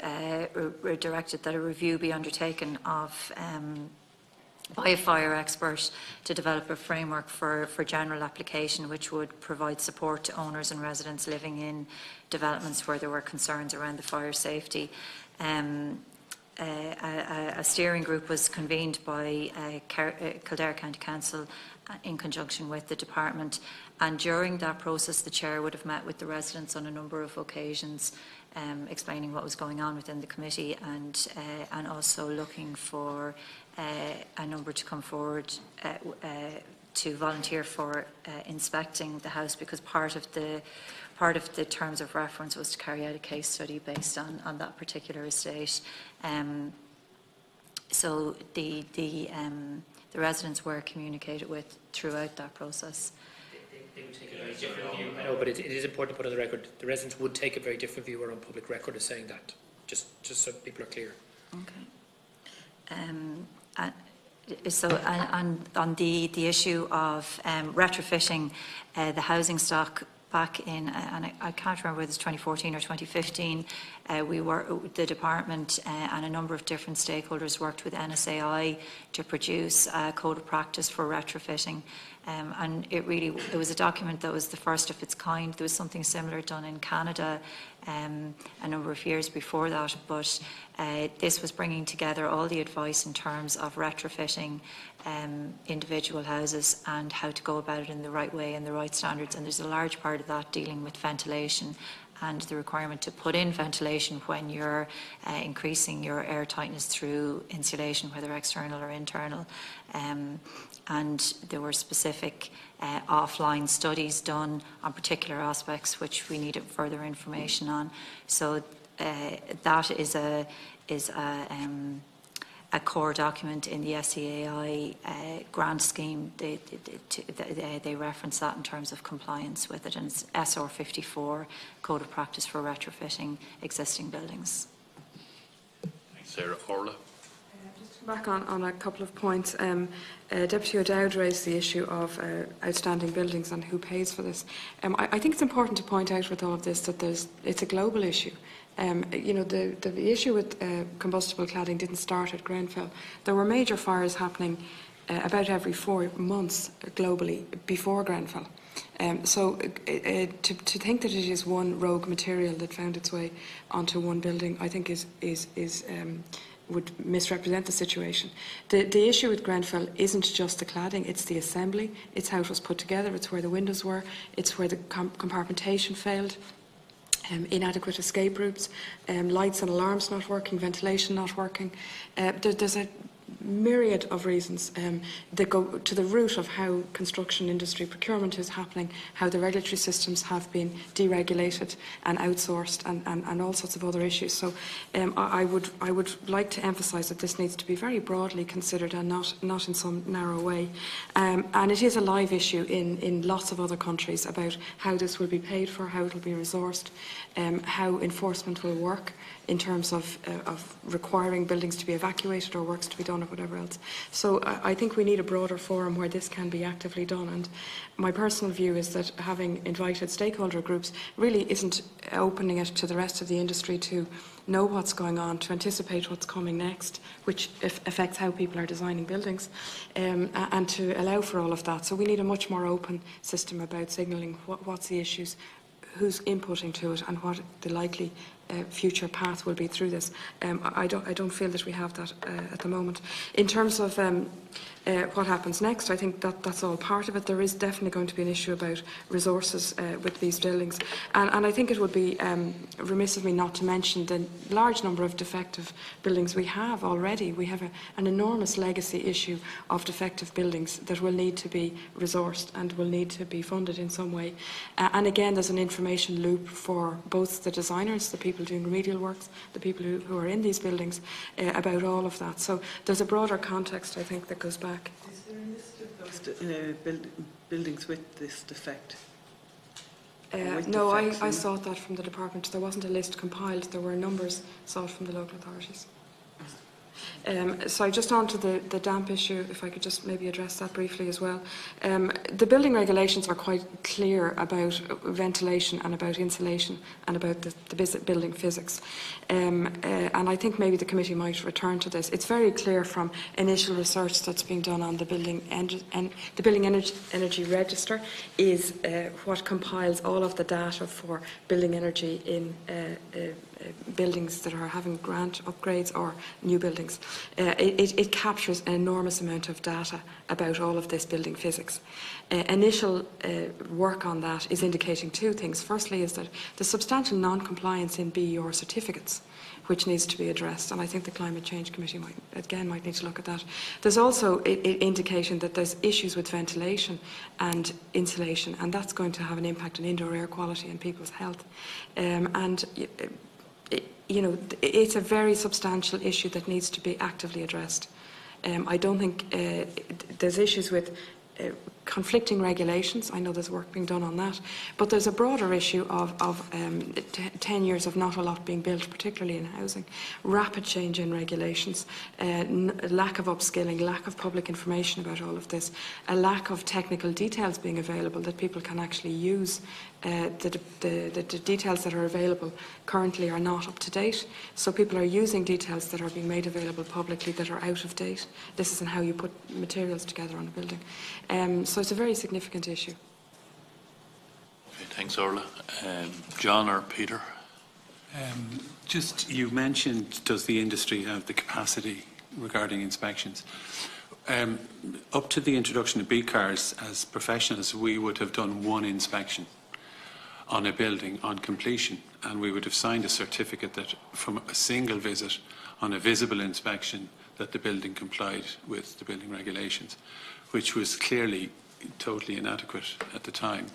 Speaker 9: directed that a review be undertaken of by a fire expert to develop a framework for general application which would provide support to owners and residents living in developments where there were concerns around the fire safety. A steering group was convened by Kildare County Council in conjunction with the department, and during that process the chair would have met with the residents on a number of occasions, explaining what was going on within the committee, and also looking for a number to come forward to volunteer for inspecting the house, because part of the terms of reference was to carry out a case study based on that particular estate. So the residents were communicated with throughout that process.
Speaker 7: They would take a very different view. I know, but it is important to put on the record, the residents would take a very different view. We're on public record as saying that, just so people are clear.
Speaker 9: Okay. So on the issue of retrofitting the housing stock back in, and I can't remember whether it's 2014 or 2015, the department and a number of different stakeholders worked with NSAI to produce a code of practice for retrofitting. And it was a document that was the first of its kind. There was something similar done in Canada a number of years before that, but this was bringing together all the advice in terms of retrofitting individual houses and how to go about it in the right way and the right standards. And there's a large part of that dealing with ventilation and the requirement to put in ventilation when you're increasing your air tightness through insulation, whether external or internal. And there were specific offline studies done on particular aspects which we needed further information on. So that is a core document in the SEAI grant scheme. They reference that in terms of compliance with it, and it's SR 54, Code of Practice for Retrofitting Existing Buildings.
Speaker 5: Thanks, Sarah. Orla.
Speaker 3: Just to come back on a couple of points. Deputy O'Dowd raised the issue of outstanding buildings and who pays for this. I think it's important to point out with all of this that it's a global issue. You know, the issue with combustible cladding didn't start at Grenfell. There were major fires happening about every 4 months globally before Grenfell. So to think that it is one rogue material that found its way onto one building, I think would misrepresent the situation. The issue with Grenfell isn't just the cladding, it's the assembly, it's how it was put together, it's where the windows were, it's where the compartmentation failed. Inadequate escape routes, lights and alarms not working, ventilation not working. There's a myriad of reasons that go to the root of how construction industry procurement is happening, how the regulatory systems have been deregulated and outsourced, and all sorts of other issues. So I would like to emphasise that this needs to be very broadly considered and not in some narrow way. And it is a live issue in lots of other countries about how this will be paid for, how it will be resourced, how enforcement will work in terms of requiring buildings to be evacuated or works to be done or whatever else. So I think we need a broader forum where this can be actively done. And my personal view is that having invited stakeholder groups really isn't opening it to the rest of the industry to know what's going on, to anticipate what's coming next, which affects how people are designing buildings, and to allow for all of that. So we need a much more open system about signalling what's the issues, who's inputting to it, and what the likely future path will be through this. I don't feel that we have that at the moment. In terms of what happens next, I think that's all part of it. There is definitely going to be an issue about resources with these buildings. And I think it would be remiss of me not to mention the large number of defective buildings we have already. We have an enormous legacy issue of defective buildings that will need to be resourced and will need to be funded in some way. And again, there's an information loop for both the designers, the people doing remedial works, the people who are in these buildings, about all of that. So there's a broader context, I think, that goes back.
Speaker 12: Is there a list of those buildings with this defect?
Speaker 3: No, I sought that from the department. There wasn't a list compiled. There were numbers sought from the local authorities. So just on to the damp issue, if I could just maybe address that briefly as well. The building regulations are quite clear about ventilation and about insulation and about the building physics. And I think maybe the committee might return to this. It's very clear from initial research that's being done on the building energy register is what compiles all of the data for building energy in buildings that are having grant upgrades or new buildings. It captures an enormous amount of data about all of this building physics. Initial work on that is indicating two things. Firstly is that the substantial non-compliance in BER certificates, which needs to be addressed, and I think the Climate Change Committee might need to look at that. There's also indication that there's issues with ventilation and insulation, and that's going to have an impact on indoor air quality and people's health. You know, it's a very substantial issue that needs to be actively addressed. I don't think there's issues with conflicting regulations. I know there's work being done on that, but there's a broader issue of 10 years of not a lot being built, particularly in housing, rapid change in regulations, lack of upskilling, lack of public information about all of this, a lack of technical details being available that people can actually use. The details that are available currently are not up to date, so people are using details that are being made available publicly that are out of date. This isn't how you put materials together on a building. So it's a very significant issue.
Speaker 5: Okay, thanks, Orla. John or Peter?
Speaker 4: Just, you mentioned, does the industry have the capacity regarding inspections? Up to the introduction of B cars, as professionals, we would have done one inspection on a building on completion, and we would have signed a certificate that from a single visit on a visible inspection that the building complied with the building regulations, which was clearly totally inadequate at the time.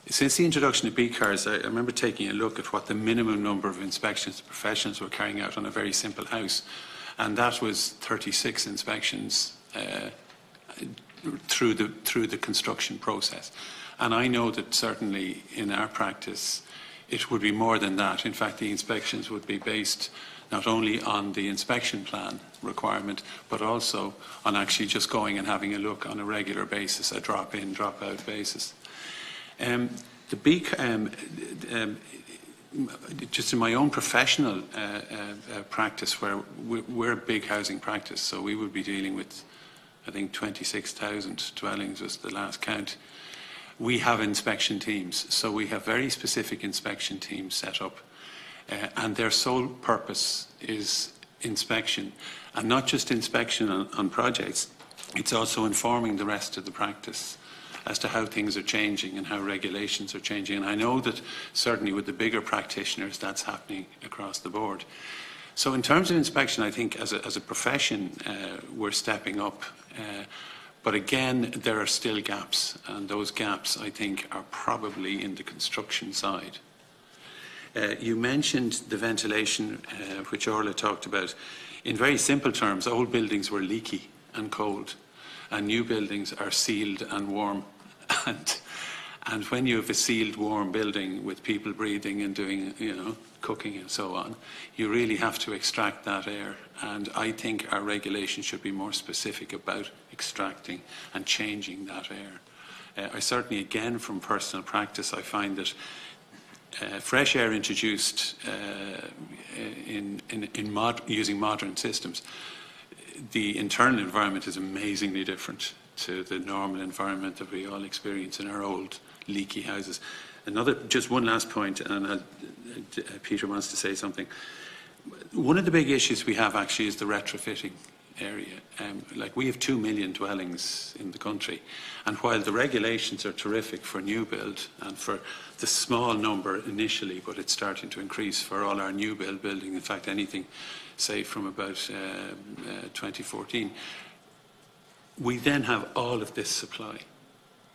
Speaker 4: Since the introduction of B cars, I remember taking a look at what the minimum number of inspections the professionals were carrying out on a very simple house, and that was 36 inspections through the construction process. And I know that certainly in our practice it would be more than that. In fact, the inspections would be based not only on the inspection plan requirement, but also on actually just going and having a look on a regular basis, a drop-in, drop-out basis. Just in my own professional practice, where we're a big housing practice, so we would be dealing with, I think, 26,000 dwellings was the last count. We have inspection teams, so we have very specific inspection teams set up, and their sole purpose is inspection, and not just inspection on projects, it's also informing the rest of the practice as to how things are changing and how regulations are changing. And I know that certainly with the bigger practitioners that's happening across the board. So in terms of inspection, I think as a profession we're stepping up. But again, there are still gaps, and those gaps, I think, are probably in the construction side. You mentioned the ventilation, which Orla talked about. In very simple terms, old buildings were leaky and cold, and new buildings are sealed and warm. And when you have a sealed, warm building with people breathing and doing, cooking and so on, you really have to extract that air. And I think our regulation should be more specific about extracting and changing that air. I certainly, again, from personal practice, I find that fresh air introduced using modern systems, the internal environment is amazingly different to the normal environment that we all experience in our old leaky houses. Just one last point, and Peter wants to say something. One of the big issues we have actually is the retrofitting area. Like, we have 2 million dwellings in the country, and while the regulations are terrific for new build and for the small number initially, but it's starting to increase for all our new build building, in fact anything say from about 2014, we then have all of this supply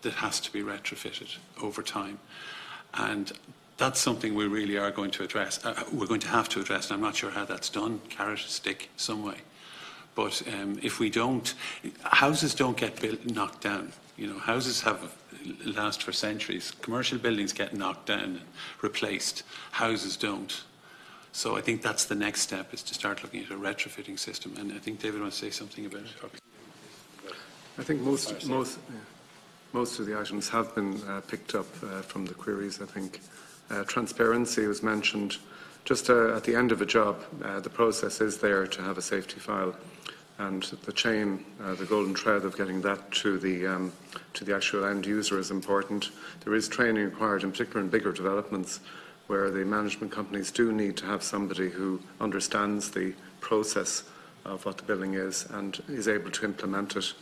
Speaker 4: that has to be retrofitted over time. And that's something we really are going to address. We're going to have to address, and I'm not sure how that's done, carrot, stick, some way. But if we don't, houses don't get built, knocked down. Houses last for centuries. Commercial buildings get knocked down and replaced. Houses don't. So I think that's the next step, is to start looking at a retrofitting system. And I think David wants to say something about it.
Speaker 10: I think most of the items have been picked up from the queries, I think. Transparency was mentioned. Just at the end of a job, the process is there to have a safety file, and the chain, the golden thread of getting that to the actual end user is important. There is training required, in particular in bigger developments, where the management companies do need to have somebody who understands the process of what the building is and is able to implement it.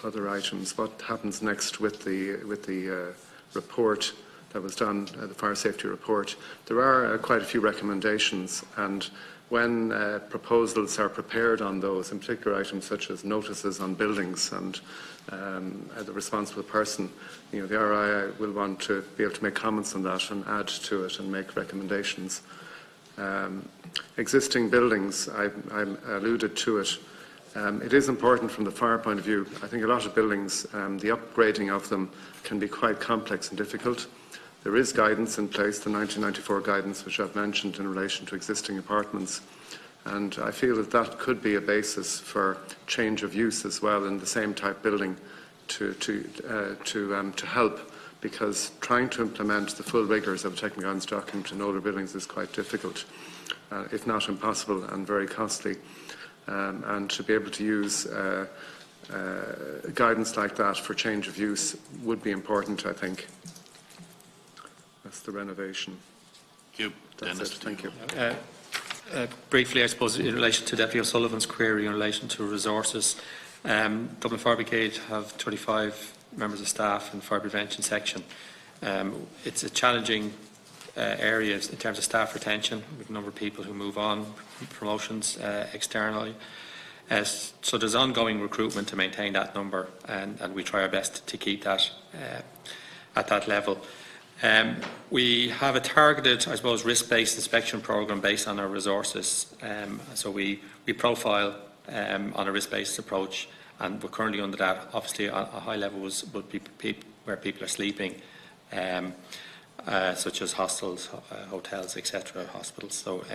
Speaker 10: Other items, what happens next with the report that was done, the fire safety report? There are quite a few recommendations, and when proposals are prepared on those, in particular items such as notices on buildings and the responsible person, the RI will want to be able to make comments on that and add to it and make recommendations. Existing buildings, I alluded to it. It is important from the fire point of view. I think a lot of buildings, the upgrading of them can be quite complex and difficult. There is guidance in place, the 1994 guidance, which I've mentioned in relation to existing apartments. And I feel that that could be a basis for change of use as well in the same type building to help, because trying to implement the full rigours of a technical guidance document in older buildings is quite difficult, if not impossible, and very costly. And to be able to use guidance like that for change of use would be important, I think. That's the renovation.
Speaker 5: Thank you.
Speaker 10: That's
Speaker 5: Dennis,
Speaker 10: it. Thank you.
Speaker 6: Briefly, I suppose, in relation to Deputy O'Sullivan's query in relation to resources, Dublin Fire Brigade have 25 members of staff in the fire prevention section. It's a challenging area in terms of staff retention, with a number of people who move on, promotions externally. So there's ongoing recruitment to maintain that number, and we try our best to keep that at that level. We have a targeted, I suppose, risk-based inspection programme based on our resources. So we profile on a risk-based approach, and we're currently under that. Obviously, a high level would be where people are sleeping, such as hostels, hotels, etc., hospitals. So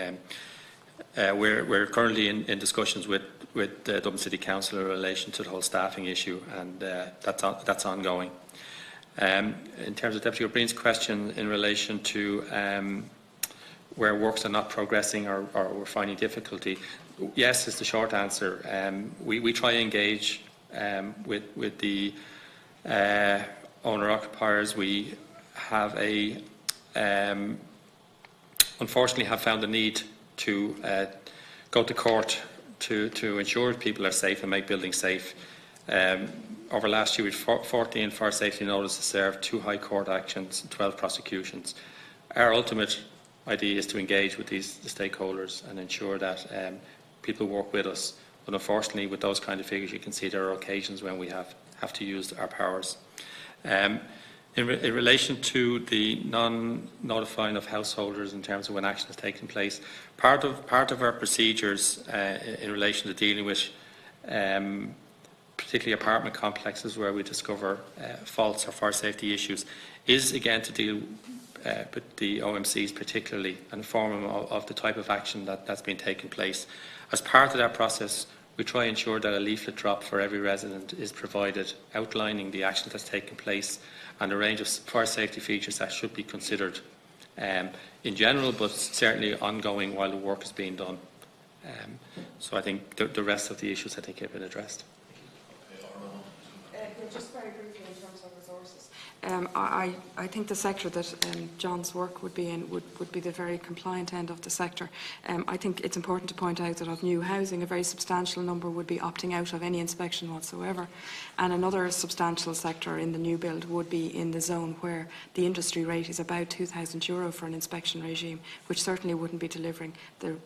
Speaker 6: we're currently in discussions with the Dublin City Council in relation to the whole staffing issue, and that's ongoing. In terms of Deputy O'Brien's question in relation to where works are not progressing or we're finding difficulty, yes is the short answer. We try and engage with the owner-occupiers. We have unfortunately have found the need to go to court to ensure people are safe and make buildings safe. Over last year, we had 14 fire safety notices served, 2 High Court actions, 12 prosecutions. Our ultimate idea is to engage with these stakeholders and ensure that people work with us. But unfortunately, with those kind of figures, you can see there are occasions when we have to use our powers. In relation to the non-notifying of householders in terms of when action has taken place, part of our procedures in relation to dealing with particularly apartment complexes where we discover faults or fire safety issues, is again to deal with the OMCs particularly and inform them of the type of action that's been taking place. As part of that process, we try and ensure that a leaflet drop for every resident is provided outlining the action that's taken place and a range of fire safety features that should be considered in general, but certainly ongoing while the work is being done. So I think the rest of the issues I think have been addressed.
Speaker 3: Just very briefly in terms of resources. I think the sector that John's work would be in would be the very compliant end of the sector. I think it's important to point out that of new housing, a very substantial number would be opting out of any inspection whatsoever. And another substantial sector in the new build would be in the zone where the industry rate is about €2,000 for an inspection regime, which certainly wouldn't be delivering the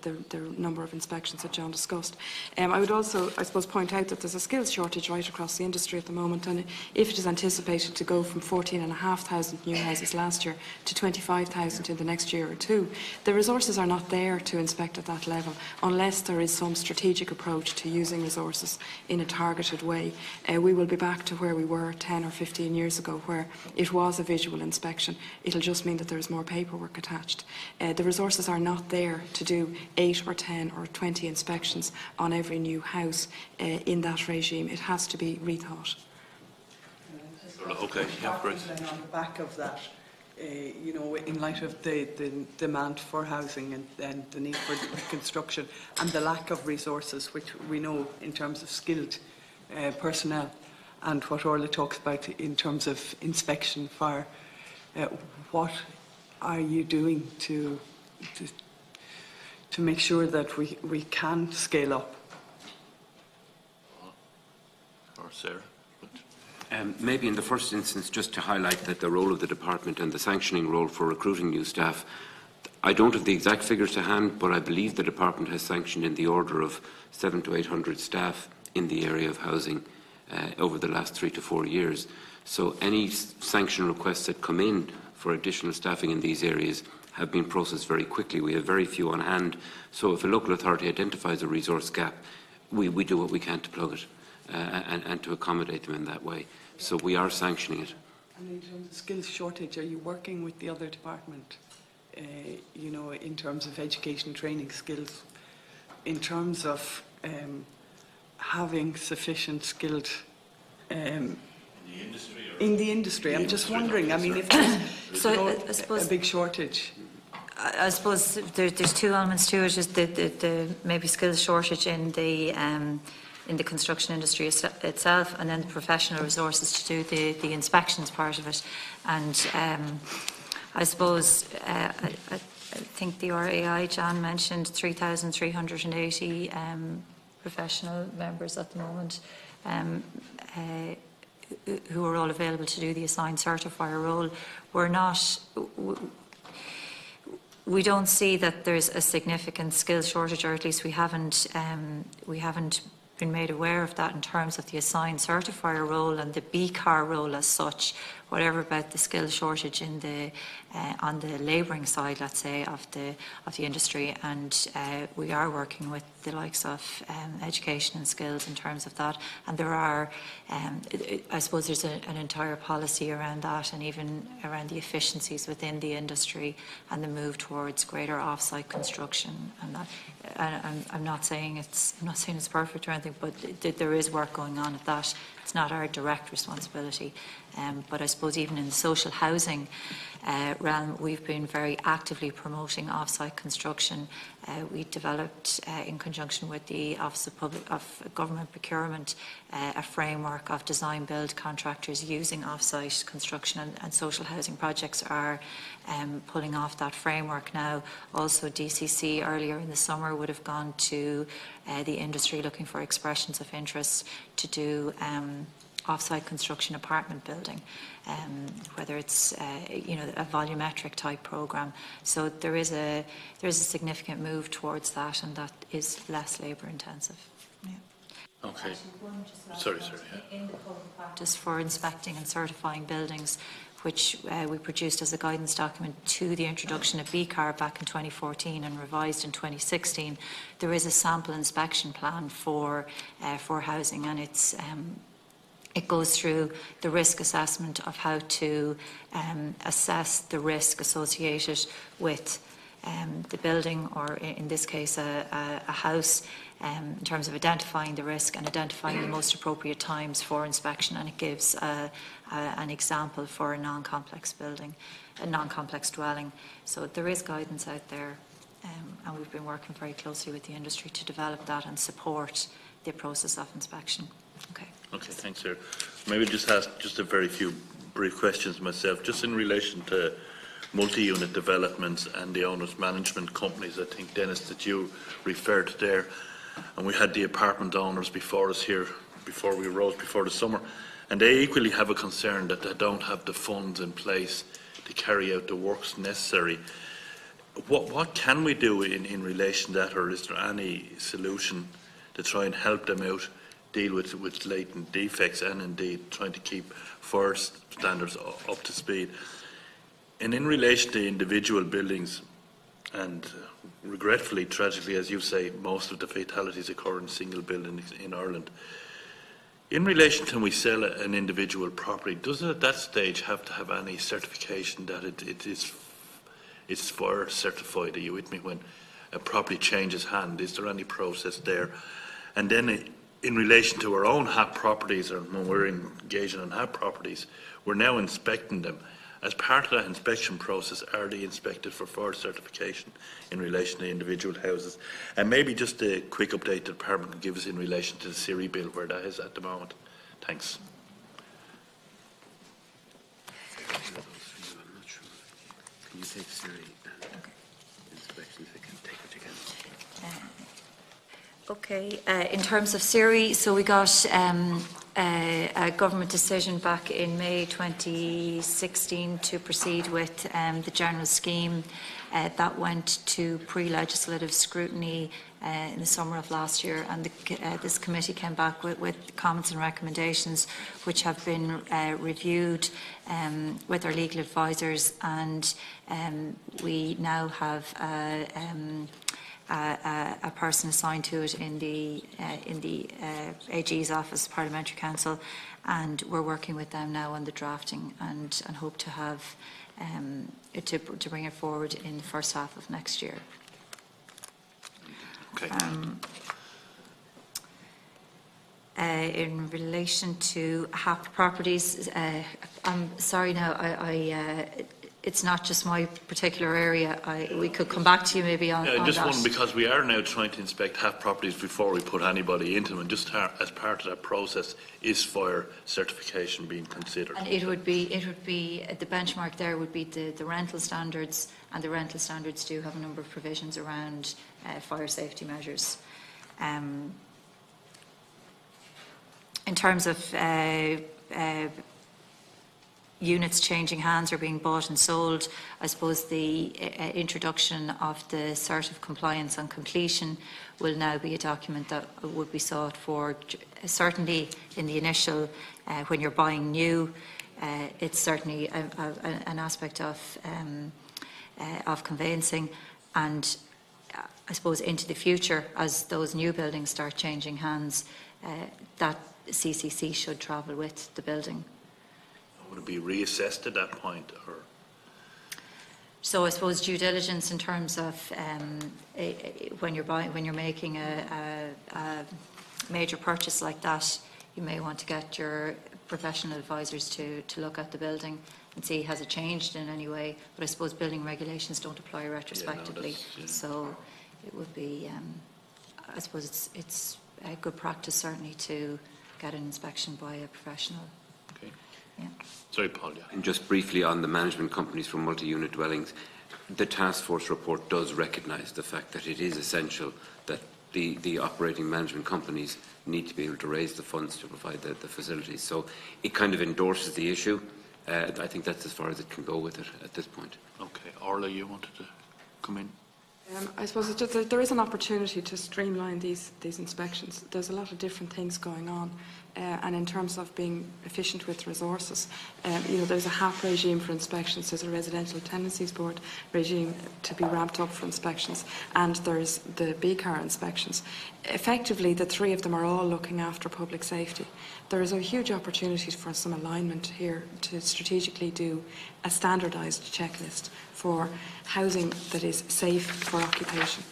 Speaker 3: number of inspections that John discussed. I would also, I suppose, point out that there's a skills shortage right across the industry at the moment, and if it is anticipated to go from 14,500 new houses last year to 25,000 in the next year or two, the resources are not there to inspect at that level unless there is some strategic approach to using resources in a targeted way. We will be back to where we were 10 or 15 years ago, where it was a visual inspection. It'll just mean that there's more paperwork attached. The resources are not there to do 8 or 10 or 20 inspections on every new house in that regime. It has to be rethought.
Speaker 5: Okay, yeah, great.
Speaker 12: And on the back of that, you know, in light of the demand for housing and the need for construction and the lack of resources, which we know in terms of skilled personnel, and what Orla talks about in terms of inspection fire, what are you doing to make sure that we can scale up?
Speaker 5: Or Sarah?
Speaker 2: Maybe in the first instance, just to highlight that the role of the department and the sanctioning role for recruiting new staff, I don't have the exact figures to hand, but I believe the department has sanctioned in the order of 700 to 800 staff in the area of housing over the last 3 to 4 years. So any sanction requests that come in for additional staffing in these areas have been processed very quickly. We have very few on hand. So if a local authority identifies a resource gap, we do what we can to plug it and to accommodate them in that way. So we are sanctioning it.
Speaker 12: And in terms of skills shortage, are you working with the other department, you know, in terms of education, training, skills, in terms of having sufficient skilled in the industry? I'm just wondering, I mean, if there's
Speaker 9: I suppose
Speaker 12: a big shortage.
Speaker 9: I suppose there's two elements to it. Is the maybe skills shortage in the construction industry itself, and then the professional resources to do the inspections part of it. And I suppose I think the RAI, John mentioned 3,380 professional members at the moment who are all available to do the assigned certifier role. We don't see that there's a significant skills shortage, or at least we haven't been made aware of that in terms of the assigned certifier role and the BCAR role as such. Whatever about the skill shortage in the on the labouring side, let's say, of the industry, and we are working with the likes of education and skills in terms of that. And there are, I suppose, there's an entire policy around that, and even around the efficiencies within the industry and the move towards greater off-site construction. And that, I'm not saying it's perfect or anything, but there is work going on at that. It's not our direct responsibility, but I suppose even in the social housing realm, we've been very actively promoting off-site construction. We developed, in conjunction with the Office of Government Procurement, a framework of design-build contractors using off-site construction, and social housing projects are pulling off that framework now. Also, DCC earlier in the summer would have gone to the industry looking for expressions of interest to do off-site construction apartment building, whether it's a volumetric type programme. So there is a significant move towards that, and that is less labour intensive. Yeah.
Speaker 5: Okay. Sorry. Yeah.
Speaker 9: In the code of practice for inspecting and certifying buildings, which we produced as a guidance document to the introduction of BCAR back in 2014 and revised in 2016, there is a sample inspection plan for housing, and it goes through the risk assessment of how to assess the risk associated with the building, or in this case a house, in terms of identifying the risk and identifying the most appropriate times for inspection. And it gives an example for a non-complex building, a non-complex dwelling. So there is guidance out there, and we've been working very closely with the industry to develop that and support the process of inspection. Okay.
Speaker 5: Okay, thanks, sir. Maybe just ask just a very few brief questions myself, just in relation to multi-unit developments and the owners' management companies. I think, Dennis, that you referred to there, and we had the apartment owners before us here, before we rose before the summer, and they equally have a concern that they don't have the funds in place to carry out the works necessary. What can we do in relation to that, or is there any solution to try and help them out, deal with latent defects, and indeed trying to keep first standards up to speed? And in relation to individual buildings, and regretfully, tragically, as you say, most of the fatalities occur in single buildings in Ireland. In relation to when we sell an individual property, does it at that stage have to have any certification that it's fire certified? Are you with me? When a property changes hand, is there any process there? And then in relation to our own HAP properties, or when we're engaging in HAP properties, we're now inspecting them. As part of that inspection process, are they inspected for fire certification in relation to individual houses? And maybe just a quick update the Department can give us in relation to the Siri bill, where that is at the moment. Thanks.
Speaker 2: Can you take Siri inspections? They can take what you can.
Speaker 9: Okay, in terms of Siri, so we got a government decision back in May 2016 to proceed with the general scheme. That went to pre-legislative scrutiny in the summer of last year, and this committee came back with comments and recommendations which have been reviewed with our legal advisors, and we now have a person assigned to it in the AG's office, Parliamentary Council, and we're working with them now on the drafting, and hope to have to bring it forward in the first half of next year.
Speaker 5: Okay.
Speaker 9: In relation to HAP properties, I'm sorry now, it's not just my particular area. We could come back to you maybe on
Speaker 5: just
Speaker 9: that.
Speaker 5: one, because we are now trying to inspect HAF properties before we put anybody into them, and just as part of that process, is fire certification being considered?
Speaker 9: And it would be the benchmark there would be the rental standards, and the rental standards do have a number of provisions around fire safety measures. In terms of units changing hands or being bought and sold, I suppose the introduction of the cert of compliance on completion will now be a document that would be sought for, certainly in the initial, when you're buying new. It's certainly an aspect of conveyancing, and I suppose into the future, as those new buildings start changing hands, that CCC should travel with the building.
Speaker 5: Would it be reassessed at that point, or?
Speaker 9: So I suppose due diligence in terms of when you're making a major purchase like that, you may want to get your professional advisors to look at the building and see has it changed in any way. But I suppose building regulations don't apply retrospectively, so it would be. I suppose it's a good practice certainly to get an inspection by a professional.
Speaker 5: Okay.
Speaker 9: Yeah.
Speaker 5: Sorry, Paul. Yeah.
Speaker 2: And just briefly on the management companies for multi-unit dwellings, the task force report does recognise the fact that it is essential that the operating management companies need to be able to raise the funds to provide the facilities. So it kind of endorses the issue. I think that's as far as it can go with it at this point.
Speaker 5: Okay. Orla, you wanted to come in?
Speaker 3: I suppose it's just that there is an opportunity to streamline these inspections. There's a lot of different things going on, and in terms of being efficient with resources, there's a HAP regime for inspections, there's a residential tenancies board regime to be ramped up for inspections, and there's the BCAR inspections. Effectively, the three of them are all looking after public safety. There is a huge opportunity for some alignment here to strategically do a standardised checklist for housing that is safe for occupation.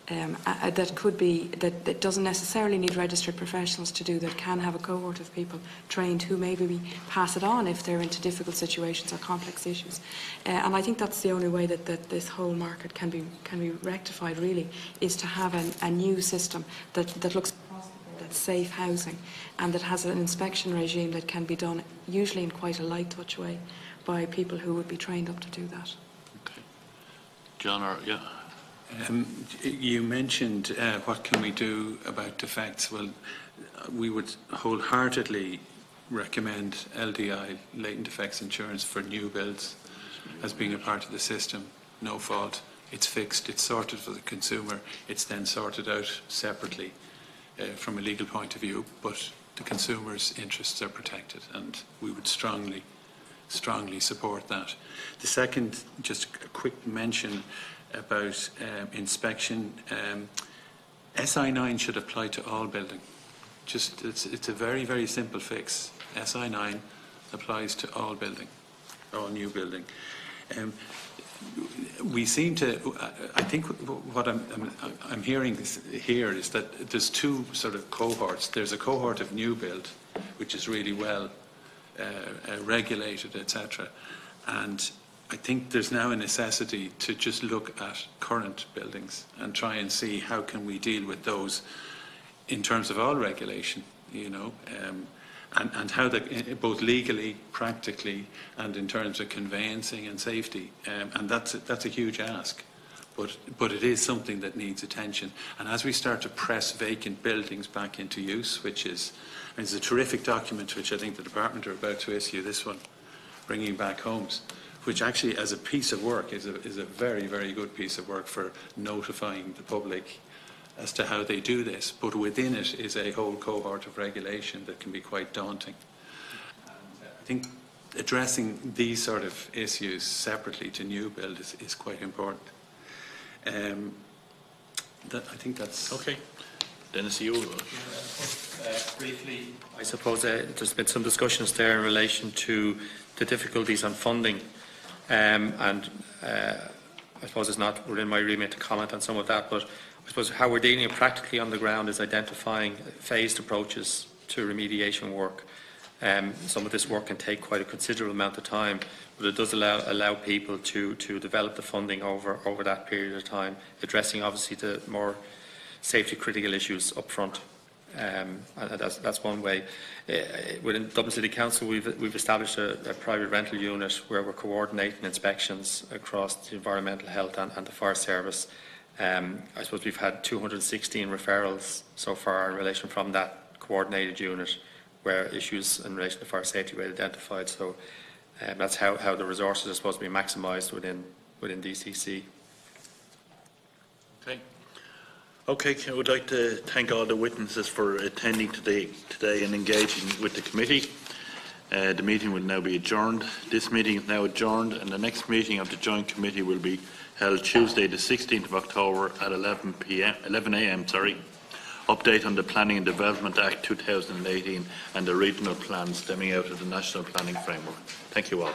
Speaker 3: That could be, that doesn't necessarily need registered professionals to do, that can have a cohort of people trained who maybe pass it on if they're into difficult situations or complex issues. And I think that's the only way that this whole market can be rectified, really, is to have a new system that looks across the board, that's safe housing, and that has an inspection regime that can be done usually in quite a light touch way by people who would be trained up to do that.
Speaker 5: Okay. John, yeah.
Speaker 11: You mentioned what can we do about defects. Well, we would wholeheartedly recommend LDI, latent defects insurance, for new builds as being a part of the system. No fault. It's fixed. It's sorted for the consumer. It's then sorted out separately from a legal point of view, but the consumer's interests are protected, and we would strongly support that. The second, just a quick mention about inspection. SI9 should apply to all building. It's a very, very simple fix. SI9 applies to all building, all new building. We seem to. I think what I'm hearing here is that there's two sort of cohorts. There's a cohort of new build, which is really well regulated, etc., and I think there's now a necessity to just look at current buildings and try and see how can we deal with those in terms of all regulation, and how both legally, practically, and in terms of conveyancing and safety. And that's a huge ask, but it is something that needs attention. And as we start to press vacant buildings back into use, which is a terrific document, which I think the department are about to issue, this one, Bringing Back Homes, which actually as a piece of work is a very, very good piece of work for notifying the public as to how they do this. But within it is a whole cohort of regulation that can be quite daunting. And I think addressing these sort of issues separately to new build is quite important. I think that's...
Speaker 5: Okay. Dennis, you...
Speaker 6: Briefly, I suppose there's been some discussions there in relation to the difficulties on funding. I suppose it's not within my remit to comment on some of that, but I suppose how we're dealing practically on the ground is identifying phased approaches to remediation work. Some of this work can take quite a considerable amount of time, but it does allow people to develop the funding over that period of time, addressing obviously the more safety critical issues up front. And that's one way. Within Dublin City Council, we've established a private rental unit where we're coordinating inspections across the environmental health and the fire service. I suppose we've had 216 referrals so far in relation from that coordinated unit, where issues in relation to fire safety were identified. So that's how the resources are supposed to be maximised within DCC.
Speaker 5: Okay. Okay, I would like to thank all the witnesses for attending today and engaging with the committee. The meeting will now be adjourned. This meeting is now adjourned, and the next meeting of the Joint Committee will be held Tuesday, the 16th of October at 11 a.m. Update on the Planning and Development Act 2018 and the regional plans stemming out of the National Planning Framework. Thank you all.